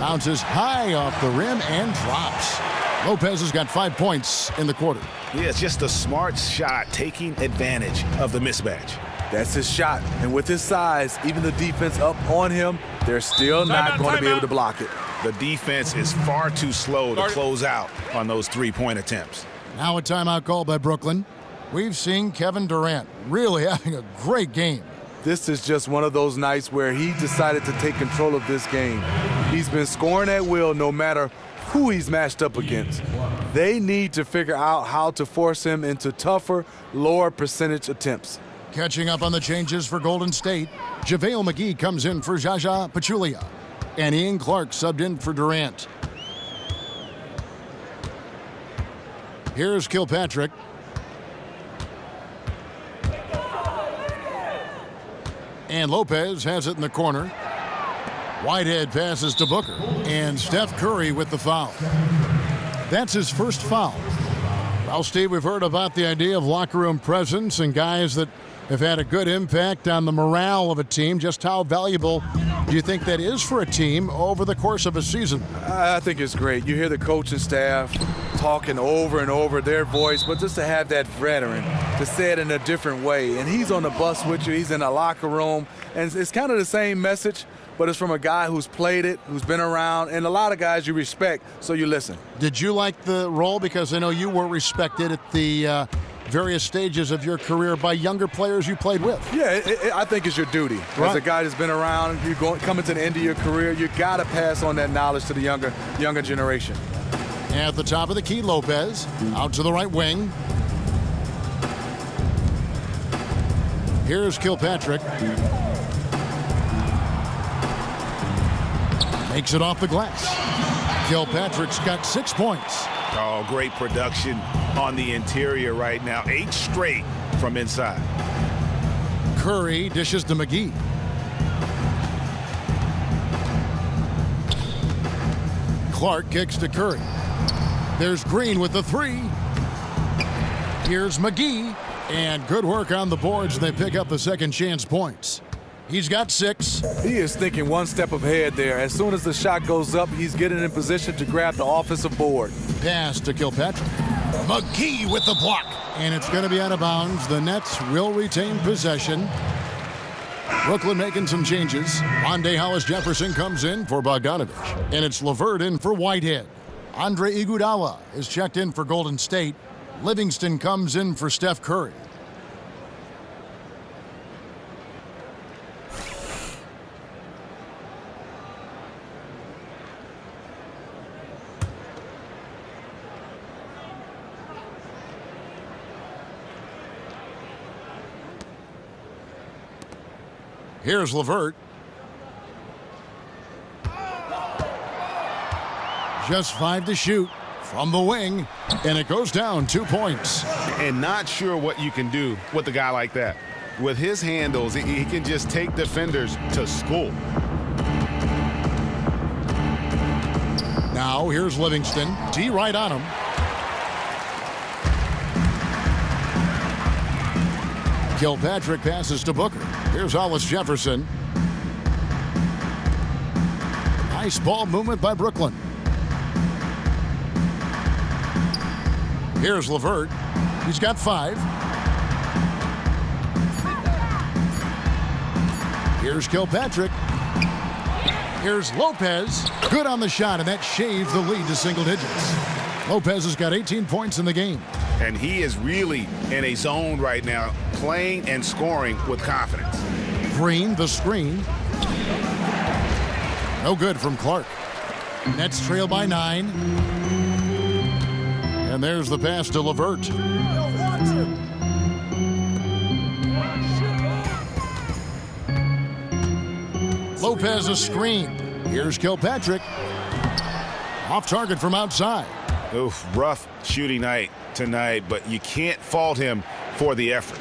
Bounces high off the rim and drops. Lopez has got 5 points in the quarter. Yeah, it's just a smart shot, taking advantage of the mismatch. That's his shot. And with his size, even the defense up on him, they're still not going to be able to block it. The defense is far too slow to close out on those three-point attempts. Now a timeout call by Brooklyn. We've seen Kevin Durant really having a great game. This is just one of those nights where he decided to take control of this game. He's been scoring at will no matter who he's matched up against. They need to figure out how to force him into tougher, lower percentage attempts. Catching up on the changes for Golden State, JaVale McGee comes in for Jaja Pachulia, and Ian Clark subbed in for Durant. Here's Kilpatrick. And Lopez has it in the corner. Whitehead passes to Booker. And Steph Curry with the foul. That's his first foul. Well, Steve, we've heard about the idea of locker room presence and guys that have had a good impact on the morale of a team. Just how valuable do you think that is for a team over the course of a season? I think it's great. You hear the coaching staff talking over and over their voice, but just to have that veteran to say it in a different way. And he's on the bus with you. He's in the locker room. And it's kind of the same message, but it's from a guy who's played it, who's been around, and a lot of guys you respect, so you listen. Did you like the role? Because I know you were respected at the various stages of your career by younger players you played with. Yeah, I think it's your duty. Right. As a guy that's been around, coming to the end of your career, you got to pass on that knowledge to the younger generation. At the top of the key, Lopez. Out to the right wing. Here's Kilpatrick. Makes it off the glass. Kilpatrick's got 6 points. Oh, great production on the interior right now. 8 straight from inside. Curry dishes to McGee. Clark kicks to Curry. There's Green with the 3. Here's McGee. And good work on the boards. They pick up the second chance points. He's got 6. He is thinking one step ahead there. As soon as the shot goes up, he's getting in position to grab the offensive board. Pass to Kilpatrick. McGee with the block. And it's going to be out of bounds. The Nets will retain possession. Brooklyn making some changes. Monday Hollis Jefferson comes in for Bogdanovich. And it's LeVert in for Whitehead. Andre Iguodala is checked in for Golden State. Livingston comes in for Steph Curry. Here's LeVert. Just 5 to shoot from the wing, and it goes down 2 points. And not sure what you can do with a guy like that. With his handles, he can just take defenders to school. Now here's Livingston. T right on him. Kilpatrick passes to Booker. Here's Hollis Jefferson. Nice ball movement by Brooklyn. Here's LeVert. He's got 5. Here's Kilpatrick. Here's Lopez. Good on the shot, and that shaves the lead to single digits. Lopez has got 18 points in the game. And he is really in a zone right now, playing and scoring with confidence. Green, the screen. No good from Clark. Nets trail by 9. And there's the pass to LeVert. Lopez a screen. Here's Kilpatrick. Off target from outside. Oof, rough shooting night tonight, but you can't fault him for the effort.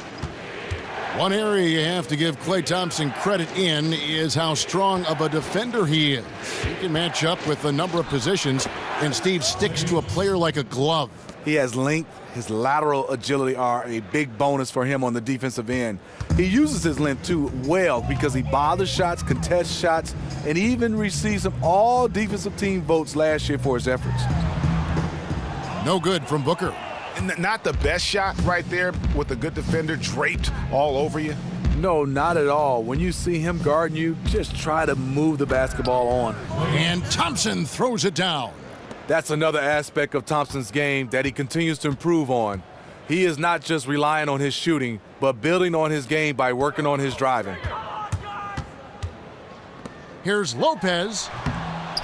One area you have to give Klay Thompson credit in is how strong of a defender he is. He can match up with a number of positions, and Steve sticks to a player like a glove. He has length. His lateral agility are a big bonus for him on the defensive end. He uses his length, too, well because he bothers shots, contests shots, and even receives some all-defensive team votes last year for his efforts. No good from Booker. Not the best shot right there with a good defender draped all over you. No, not at all. When you see him guarding you, just try to move the basketball on. And Thompson throws it down. That's another aspect of Thompson's game that he continues to improve on. He is not just relying on his shooting, but building on his game by working on his driving. Here's Lopez,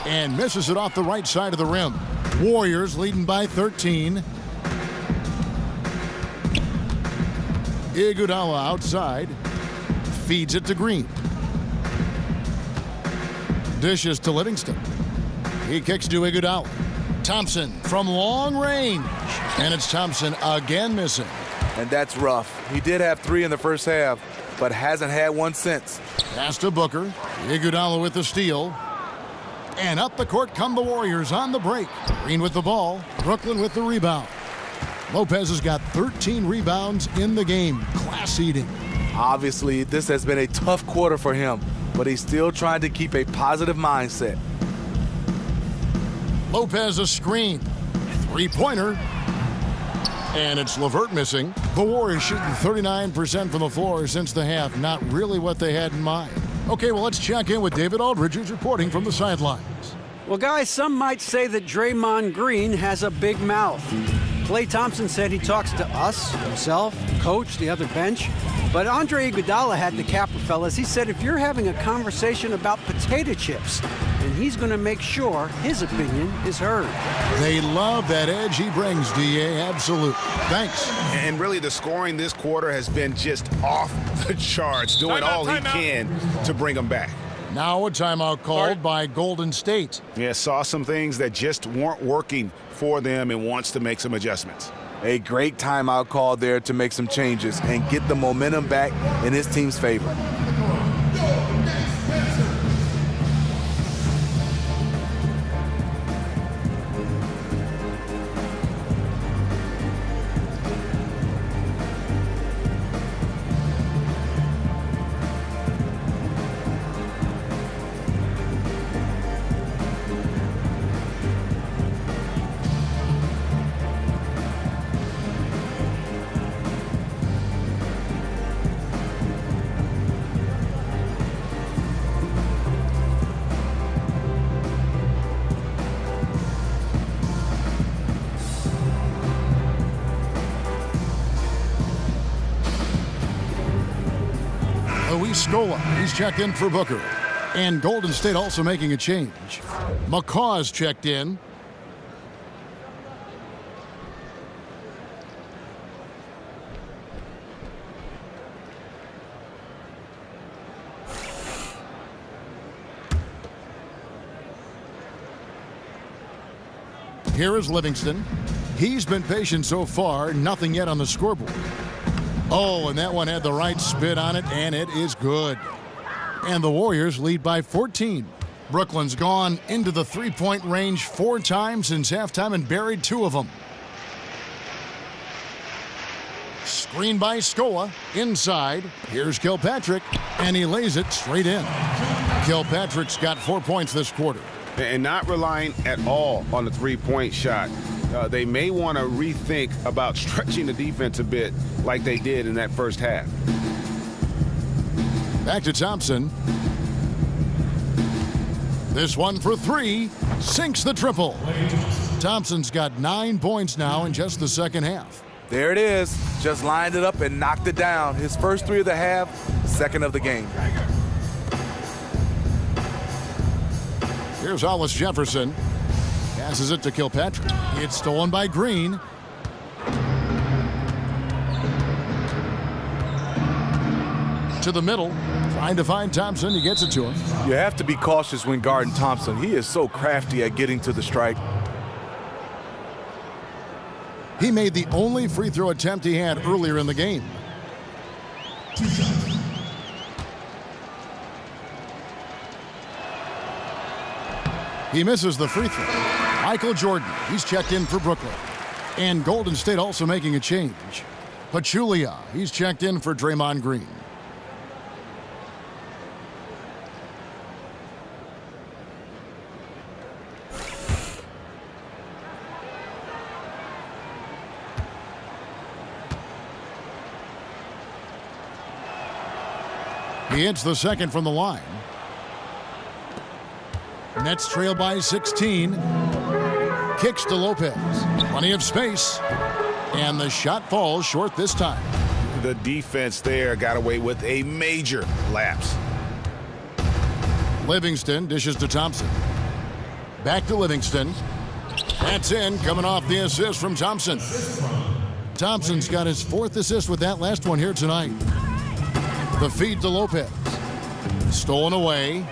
and misses it off the right side of the rim. Warriors leading by 13. Iguodala outside. Feeds it to Green. Dishes to Livingston. He kicks to Iguodala. Thompson from long range. And it's Thompson again missing. And that's rough. He did have 3 in the first half, but hasn't had one since. Pass to Booker. Iguodala with the steal. And up the court come the Warriors on the break. Green with the ball. Brooklyn with the rebound. Lopez has got 13 rebounds in the game. Class eating. Obviously, this has been a tough quarter for him, but he's still trying to keep a positive mindset. Lopez a screen. Three-pointer. And it's LeVert missing. The Warriors shooting 39% from the floor since the half. Not really what they had in mind. Okay, well, let's check in with David Aldridge, who's reporting from the sidelines. Well, guys, some might say that Draymond Green has a big mouth. Klay Thompson said he talks to us, himself, coach, the other bench. But Andre Iguodala had the capper, fellas. He said if you're having a conversation about potato chips, and he's going to make sure his opinion is heard. They love that edge he brings, D.A. Absolute. Thanks. And really, the scoring this quarter has been just off the charts, doing all he can to bring them back. Now a timeout called by Golden State. Yeah, saw some things that just weren't working for them and wants to make some adjustments. A great timeout call there to make some changes and get the momentum back in his team's favor. Scola, he's checked in for Booker. And Golden State also making a change. McCaw's checked in. Here is Livingston. He's been patient so far, nothing yet on the scoreboard. Oh, and that one had the right spin on it, and it is good. And the Warriors lead by 14. Brooklyn's gone into the three-point range 4 times since halftime and buried 2 of them. Screen by Scola, inside. Here's Kilpatrick, and he lays it straight in. Kilpatrick's got 4 points this quarter. And not relying at all on the three-point shot. They may want to rethink about stretching the defense a bit like they did in that first half. Back to Thompson. This one for 3. Sinks the triple. Thompson's got 9 points now in just the second half. There it is. Just lined it up and knocked it down. His first 3 of the half, second of the game. Here's Hollis Jefferson. Passes it to Kilpatrick. It's stolen by Green. To the middle. Trying to find Thompson. He gets it to him. You have to be cautious when guarding Thompson. He is so crafty at getting to the stripe. He made the only free throw attempt he had earlier in the game. He misses the free throw. Michael Jordan, he's checked in for Brooklyn. And Golden State also making a change. Pachulia, he's checked in for Draymond Green. He hits the second from the line. Nets trail by 16. Kicks to Lopez. Plenty of space. And the shot falls short this time. The defense there got away with a major lapse. Livingston dishes to Thompson. Back to Livingston. That's in, coming off the assist from Thompson. Thompson's got his 4th assist with that last one here tonight. The feed to Lopez. Stolen away.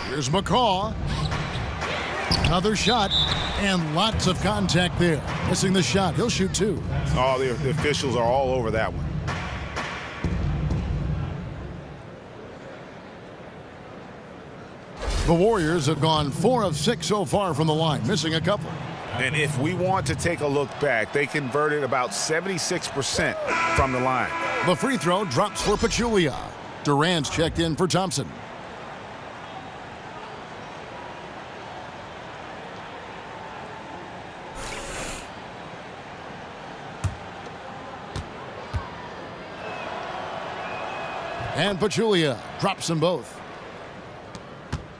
Here's McCaw. Another shot, and lots of contact there. Missing the shot. He'll shoot 2. Oh, the officials are all over that one. The Warriors have gone 4 of 6 so far from the line, missing a couple. And if we want to take a look back, they converted about 76% from the line. The free throw drops for Pachulia. Durant's checked in for Thompson. And Pachulia drops them both.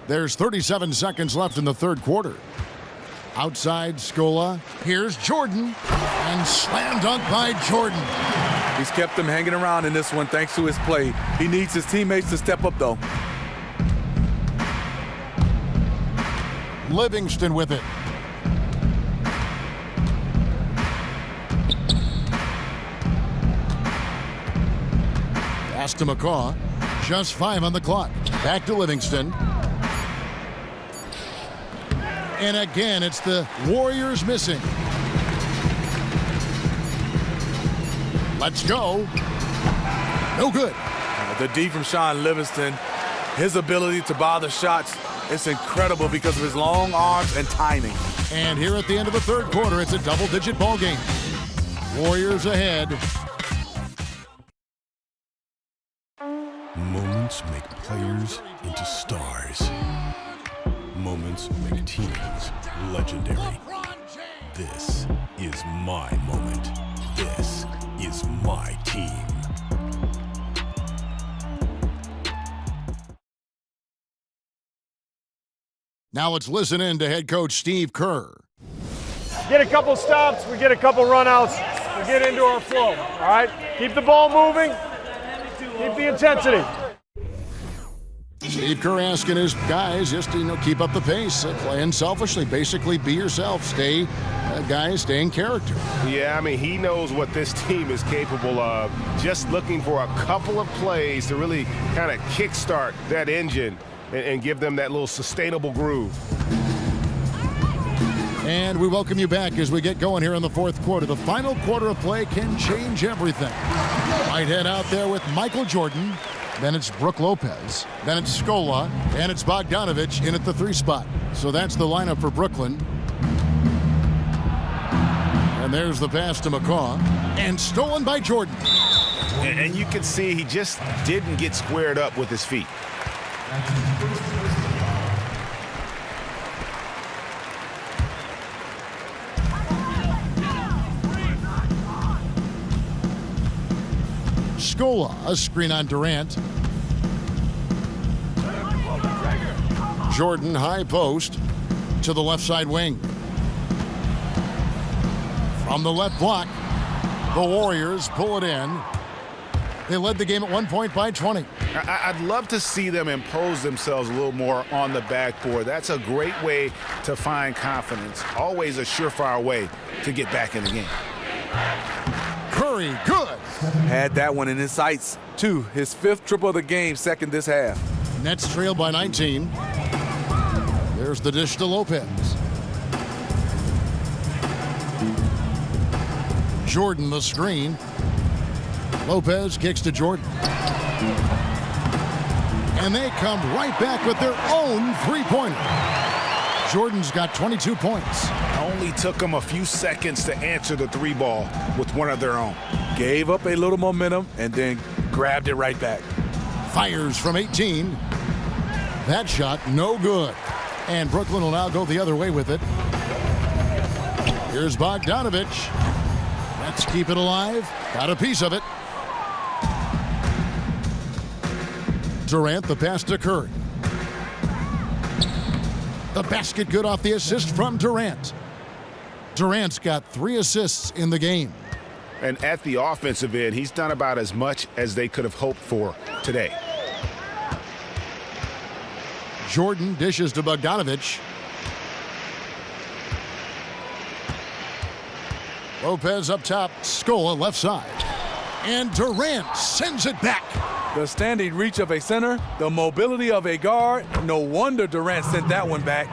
There's 37 seconds left in the third quarter. Outside Scola. Here's Jordan. And slam dunk by Jordan. He's kept them hanging around in this one thanks to his play. He needs his teammates to step up, though. Livingston with it. Pass to McCaw. Just 5 on the clock. Back to Livingston. And again, it's the Warriors missing. Let's go. No good. The D from Sean Livingston, his ability to bother shots, it's incredible because of his long arms and timing. And here at the end of the third quarter, it's a double-digit ball game. Warriors ahead. Moments make players into stars. Moments make teams legendary. This is my moment. This is my team. Now let's listen in to head coach Steve Kerr. Get a couple stops, we get a couple runouts, we get into our flow, all right? Keep the ball moving, keep the intensity. Steve Kerr asking his guys just to keep up the pace, playing selfishly, basically be yourself, stay in character. Yeah, I mean, he knows what this team is capable of. Just looking for a couple of plays to really kind of kickstart that engine and give them that little sustainable groove. And we welcome you back as we get going here in the fourth quarter. The final quarter of play can change everything. Whitehead out there with Michael Jordan. Then it's Brook Lopez. Then it's Scola. And it's Bogdanovich in at the 3 spot. So that's the lineup for Brooklyn. And there's the pass to McCaw. And stolen by Jordan. And you can see he just didn't get squared up with his feet. Scola, a screen on Durant. Jordan, high post to the left side wing. From the left block, the Warriors pull it in. They led the game at 1 point by 20. I'd love to see them impose themselves a little more on the backboard. That's a great way to find confidence. Always a surefire way to get back in the game. Curry, good. Had that one in his sights, too. His 5th triple of the game, second this half. Nets trail by 19. There's the dish to Lopez. Jordan the screen. Lopez kicks to Jordan. And they come right back with their own 3-pointer. Jordan's got 22 points. Only took them a few seconds to answer the 3 ball with one of their own. Gave up a little momentum and then grabbed it right back. Fires from 18. That shot no good. And Brooklyn will now go the other way with it. Here's Bogdanovich. Let's keep it alive. Got a piece of it. Durant, the pass to Curry. The basket good off the assist from Durant. Durant's got 3 assists in the game. And at the offensive end, he's done about as much as they could have hoped for today. Jordan dishes to Bogdanovich. Lopez up top, Scola left side. And Durant sends it back. The standing reach of a center, the mobility of a guard. No wonder Durant sent that one back.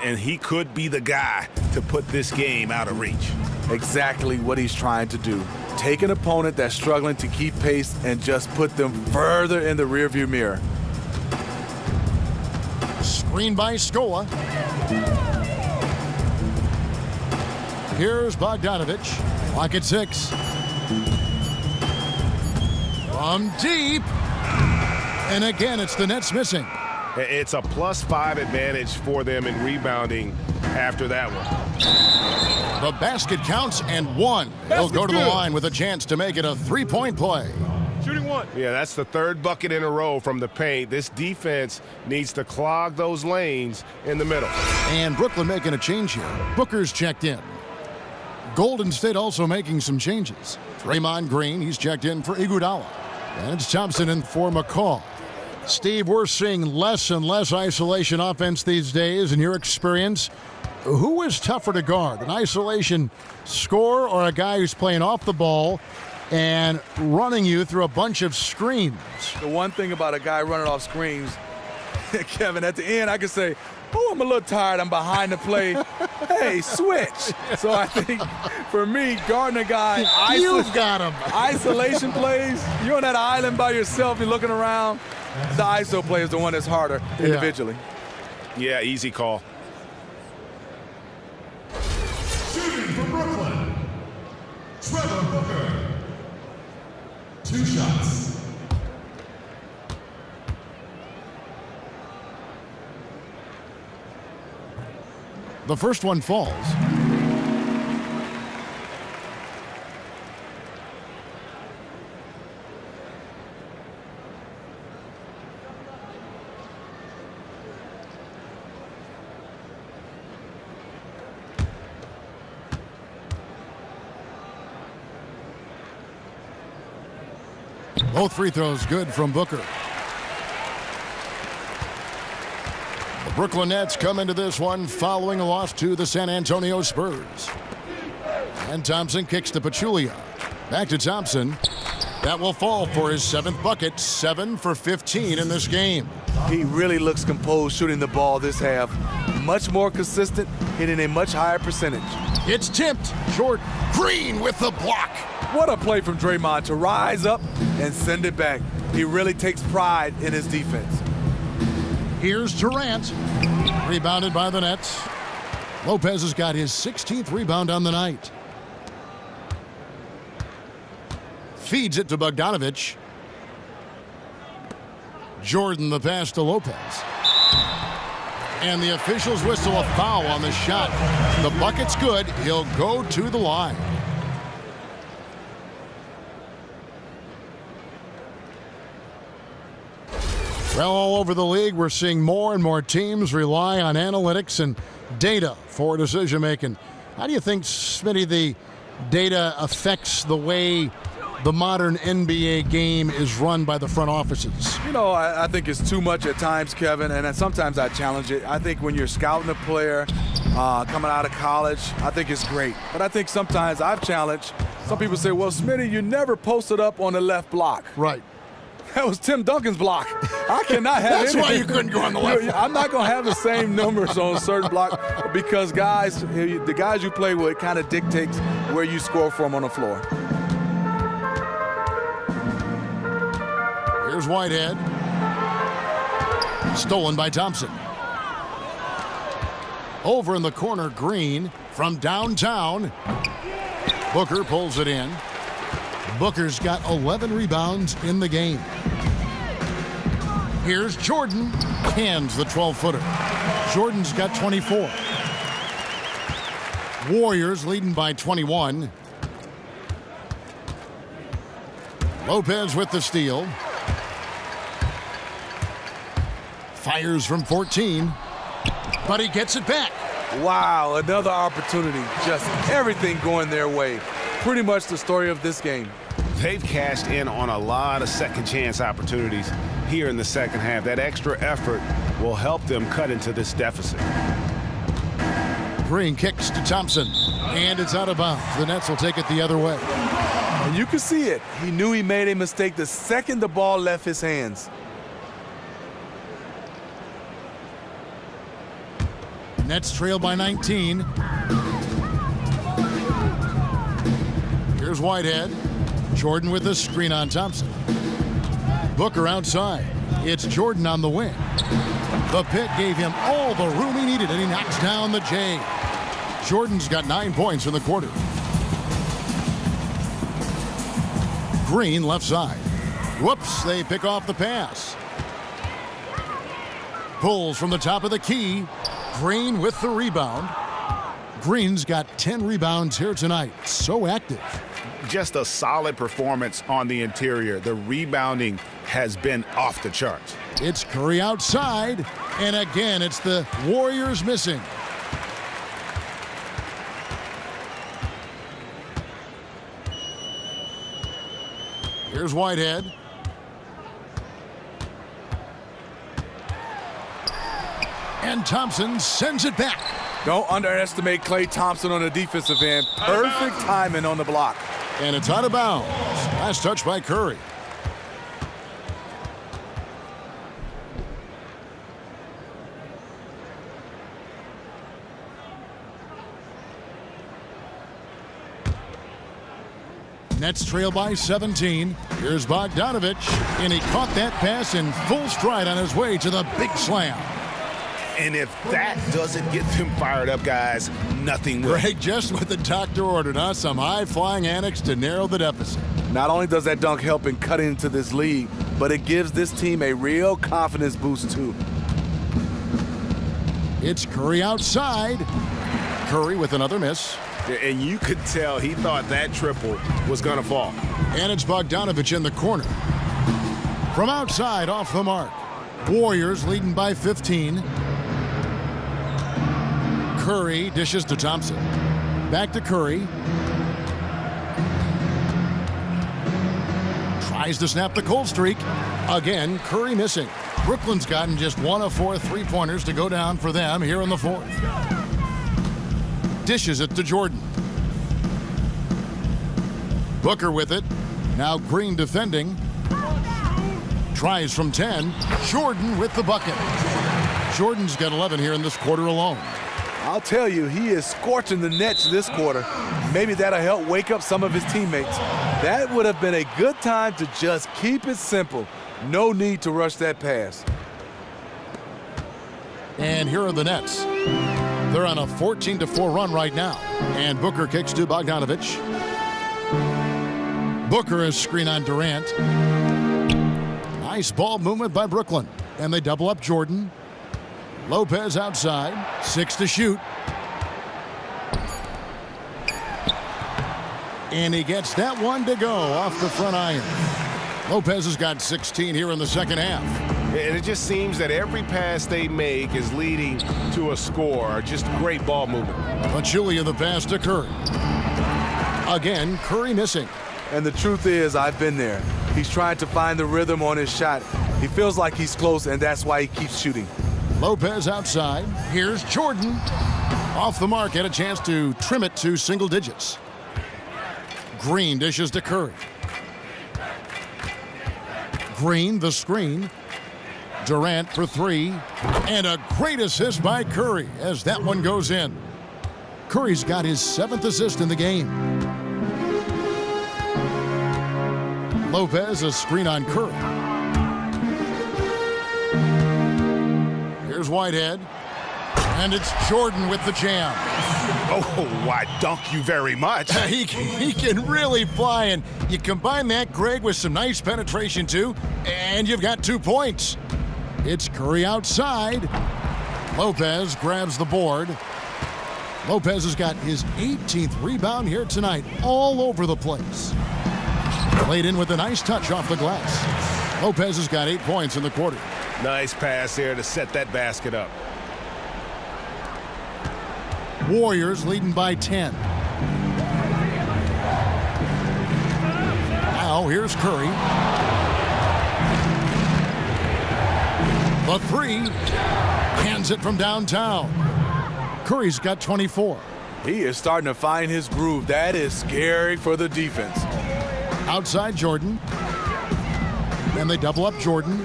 And he could be the guy to put this game out of reach. Exactly what he's trying to do. Take an opponent that's struggling to keep pace and just put them further in the rearview mirror. Screen by Scola. Here's Bogdanovich. Clock at 6. From deep. And again, it's the Nets missing. It's a +5 advantage for them in rebounding after that one. The basket counts and 1. They'll go to the line with a chance to make it a 3-point play. Shooting 1. Yeah, that's the 3rd bucket in a row from the paint. This defense needs to clog those lanes in the middle. And Brooklyn making a change here. Booker's checked in. Golden State also making some changes. Draymond Green, he's checked in for Iguodala. And it's Thompson in for McCall. Steve, we're seeing less and less isolation offense these days. In your experience, who is tougher to guard, an isolation scorer or a guy who's playing off the ball and running you through a bunch of screens? The one thing about a guy running off screens, Kevin, at the end I can say, oh, I'm a little tired, I'm behind the play. Hey, switch. So I think for me, guarding a guy, you've got him. Isolation plays, you're on that island by yourself, you're looking around. The ISO play is the one that's harder individually. Yeah, easy call. Shooting for Brooklyn, Trevor Booker. 2 shots. The first one falls. Both free throws good from Booker. The Brooklyn Nets come into this one following a loss to the San Antonio Spurs. And Thompson kicks to Pachulia. Back to Thompson. That will fall for his 7th bucket, 7 for 15 in this game. He really looks composed shooting the ball this half. Much more consistent, hitting a much higher percentage. It's tipped. Short. Green with the block. What a play from Draymond to rise up and send it back. He really takes pride in his defense. Here's Durant. Rebounded by the Nets. Lopez has got his 16th rebound on the night. Feeds it to Bogdanovich. Jordan the pass to Lopez. And the officials whistle a foul on the shot. The bucket's good. He'll go to the line. Well, all over the league, we're seeing more and more teams rely on analytics and data for decision making. How do you think, Smitty, the data affects the way the modern NBA game is run by the front offices? You know, I think it's too much at times, Kevin, and sometimes I challenge it. I think when you're scouting a player coming out of college, I think it's great. But I think sometimes I've challenged. Some people say, well, Smitty, you never posted up on the left block. Right. That was Tim Duncan's block. I cannot have That's why you couldn't go on the left. I'm not going to have the same numbers on certain blocks because the guys you play with kind of dictates where you score from on the floor. Here's Whitehead. Stolen by Thompson. Over in the corner, Green from downtown. Booker pulls it in. Booker's got 11 rebounds in the game. Here's Jordan. Hands the 12-footer. Jordan's got 24. Warriors leading by 21. Lopez with the steal. Fires from 14. But he gets it back. Wow, another opportunity. Just everything going their way. Pretty much the story of this game. They've cashed in on a lot of second chance opportunities here in the second half. That extra effort will help them cut into this deficit. Green kicks to Thompson, and it's out of bounds. The Nets will take it the other way. And you can see it. He knew he made a mistake the second the ball left his hands. Nets trail by 19. Here's Whitehead. Jordan with a screen on Thompson. Booker outside. It's Jordan on the wing. The pick gave him all the room he needed, and he knocks down the J. Jordan's got 9 points in the quarter. Green left side. Whoops, they pick off the pass. Pulls from the top of the key. Green with the rebound. Green's got 10 rebounds here tonight. So active. Just a solid performance on the interior. The rebounding has been off the charts. It's Curry outside, and again, it's the Warriors missing. Here's Whitehead. And Thompson sends it back. Don't underestimate Klay Thompson on the defensive end. Perfect timing on the block. And it's out of bounds. Last touch by Curry. Nets trail by 17. Here's Bogdanovich, and he caught that pass in full stride on his way to the big slam. And if that doesn't get them fired up, guys, nothing will. Greg, just what the doctor ordered, huh? Some high-flying antics to narrow the deficit. Not only does that dunk help in cutting into this lead, but it gives this team a real confidence boost, too. It's Curry outside. Curry with another miss. And you could tell he thought that triple was going to fall. And it's Bogdanovich in the corner. From outside, off the mark. Warriors leading by 15. Curry dishes to Thompson. Back to Curry. Tries to snap the cold streak. Again, Curry missing. Brooklyn's gotten just 1 of 4 3-pointers to go down for them here in the fourth. Dishes it to Jordan. Booker with it. Now Green defending. Tries from 10. Jordan with the bucket. Jordan's got 11 here in this quarter alone. I'll tell you, he is scorching the Nets this quarter. Maybe that'll help wake up some of his teammates. That would have been a good time to just keep it simple. No need to rush that pass. And here are the Nets. They're on a 14-4 run right now. And Booker kicks to Bogdanovich. Booker is screen on Durant. Nice ball movement by Brooklyn. And they double up Jordan. Lopez outside. 6 to shoot. And he gets that one to go off the front iron. Lopez has got 16 here in the second half. And it just seems that every pass they make is leading to a score. Just great ball movement. Pachulia the pass to Curry. Again, Curry missing. And the truth is, I've been there. He's trying to find the rhythm on his shot. He feels like he's close, and that's why he keeps shooting. Lopez outside. Here's Jordan. Off the mark, had a chance to trim it to single digits. Green dishes to Curry. Green, the screen. Durant for 3. And a great assist by Curry as that one goes in. Curry's got his 7th assist in the game. Lopez, a screen on Curry. Here's Whitehead. And it's Jordan with the jam. Oh, why, dunk you very much. He can really fly, and you combine that, Greg, with some nice penetration, too, and you've got 2 points. It's Curry outside. Lopez grabs the board. Lopez has got his 18th rebound here tonight, all over the place. Played in with a nice touch off the glass. Lopez has got 8 points in the quarter. Nice pass there to set that basket up. Warriors leading by 10. Now here's Curry. The 3. Hands it from downtown. Curry's got 24. He is starting to find his groove. That is scary for the defense. Outside Jordan. And they double up Jordan.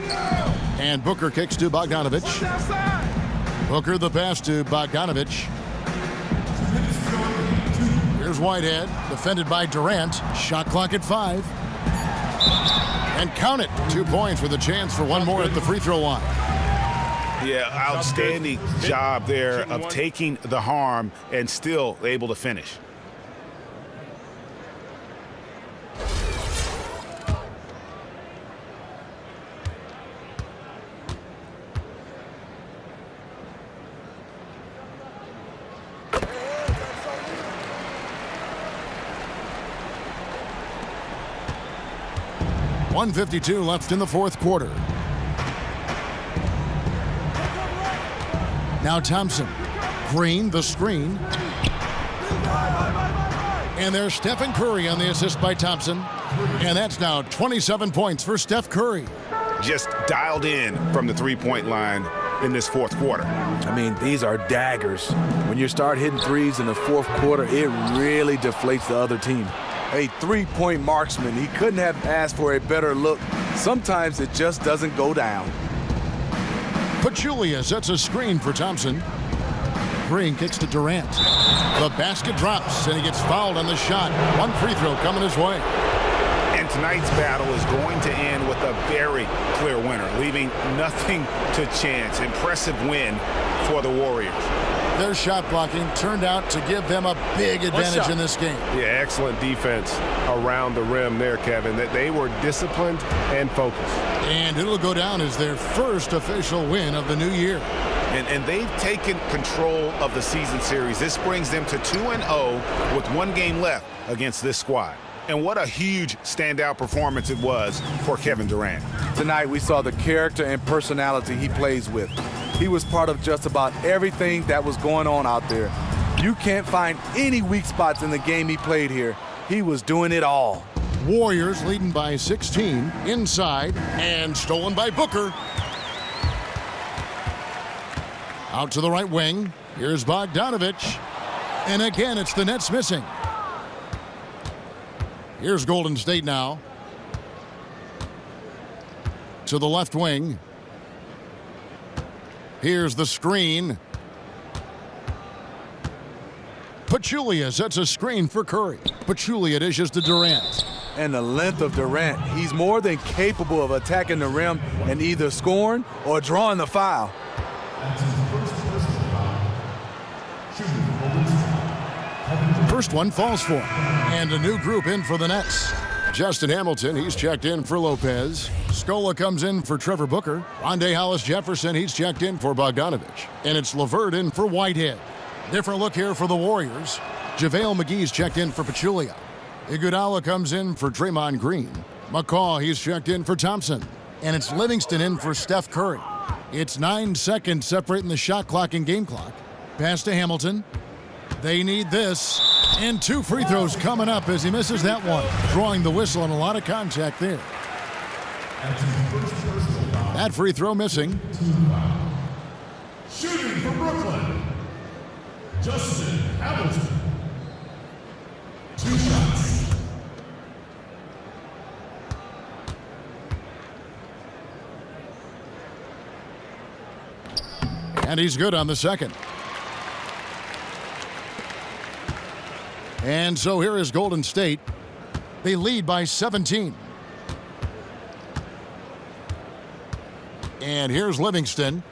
And Booker kicks to Bogdanovich. Booker the pass to Bogdanovich. Here's Whitehead, defended by Durant. Shot clock at 5. And count it. 2 points with a chance for one more at the free throw line. Yeah, outstanding job there of taking the harm and still able to finish. .152 left in the fourth quarter. Now Thompson. Green, the screen. And there's Stephen Curry on the assist by Thompson. And that's now 27 points for Steph Curry. Just dialed in from the three-point line in this fourth quarter. I mean, these are daggers. When you start hitting threes in the fourth quarter, it really deflates the other team. A three-point marksman. He couldn't have asked for a better look. Sometimes it just doesn't go down. Pachulia sets a screen for Thompson. Green kicks to Durant. The basket drops, and he gets fouled on the shot. One free throw coming his way. And tonight's battle is going to end with a very clear winner, leaving nothing to chance. Impressive win for the Warriors. Their shot blocking turned out to give them a big advantage in this game. Yeah, excellent defense around the rim there, Kevin. That they were disciplined and focused. And it'll go down as their first official win of the new year. And they've taken control of the season series. This brings them to 2-0 with one game left against this squad. And what a huge standout performance it was for Kevin Durant. Tonight we saw the character and personality he plays with. He was part of just about everything that was going on out there. You can't find any weak spots in the game he played here. He was doing it all. Warriors leading by 16 inside and stolen by Booker. Out to the right wing. Here's Bogdanovich. And again, it's the Nets missing. Here's Golden State now. To the left wing. Here's the screen. Pachulia sets a screen for Curry. Pachulia dishes to Durant. And the length of Durant, he's more than capable of attacking the rim and either scoring or drawing the foul. First one falls for him. And a new group in for the Nets. Justin Hamilton, he's checked in for Lopez. Scola comes in for Trevor Booker. Rondé Hollis-Jefferson, he's checked in for Bogdanovich. And it's LeVert in for Whitehead. Different look here for the Warriors. JaVale McGee's checked in for Pachulia. Iguodala comes in for Draymond Green. McCaw, he's checked in for Thompson. And it's Livingston in for Steph Curry. It's 9 seconds separating the shot clock and game clock. Pass to Hamilton. They need this. And 2 free throws coming up as he misses that one. Drawing the whistle and a lot of contact there. That free throw missing. Shooting for Brooklyn, Justin Hamilton. 2 shots. And he's good on the second. And so here is Golden State. They lead by 17. And here's Livingston.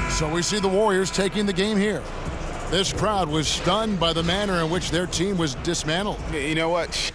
So we see the Warriors taking the game here. This crowd was stunned by the manner in which their team was dismantled. You know what?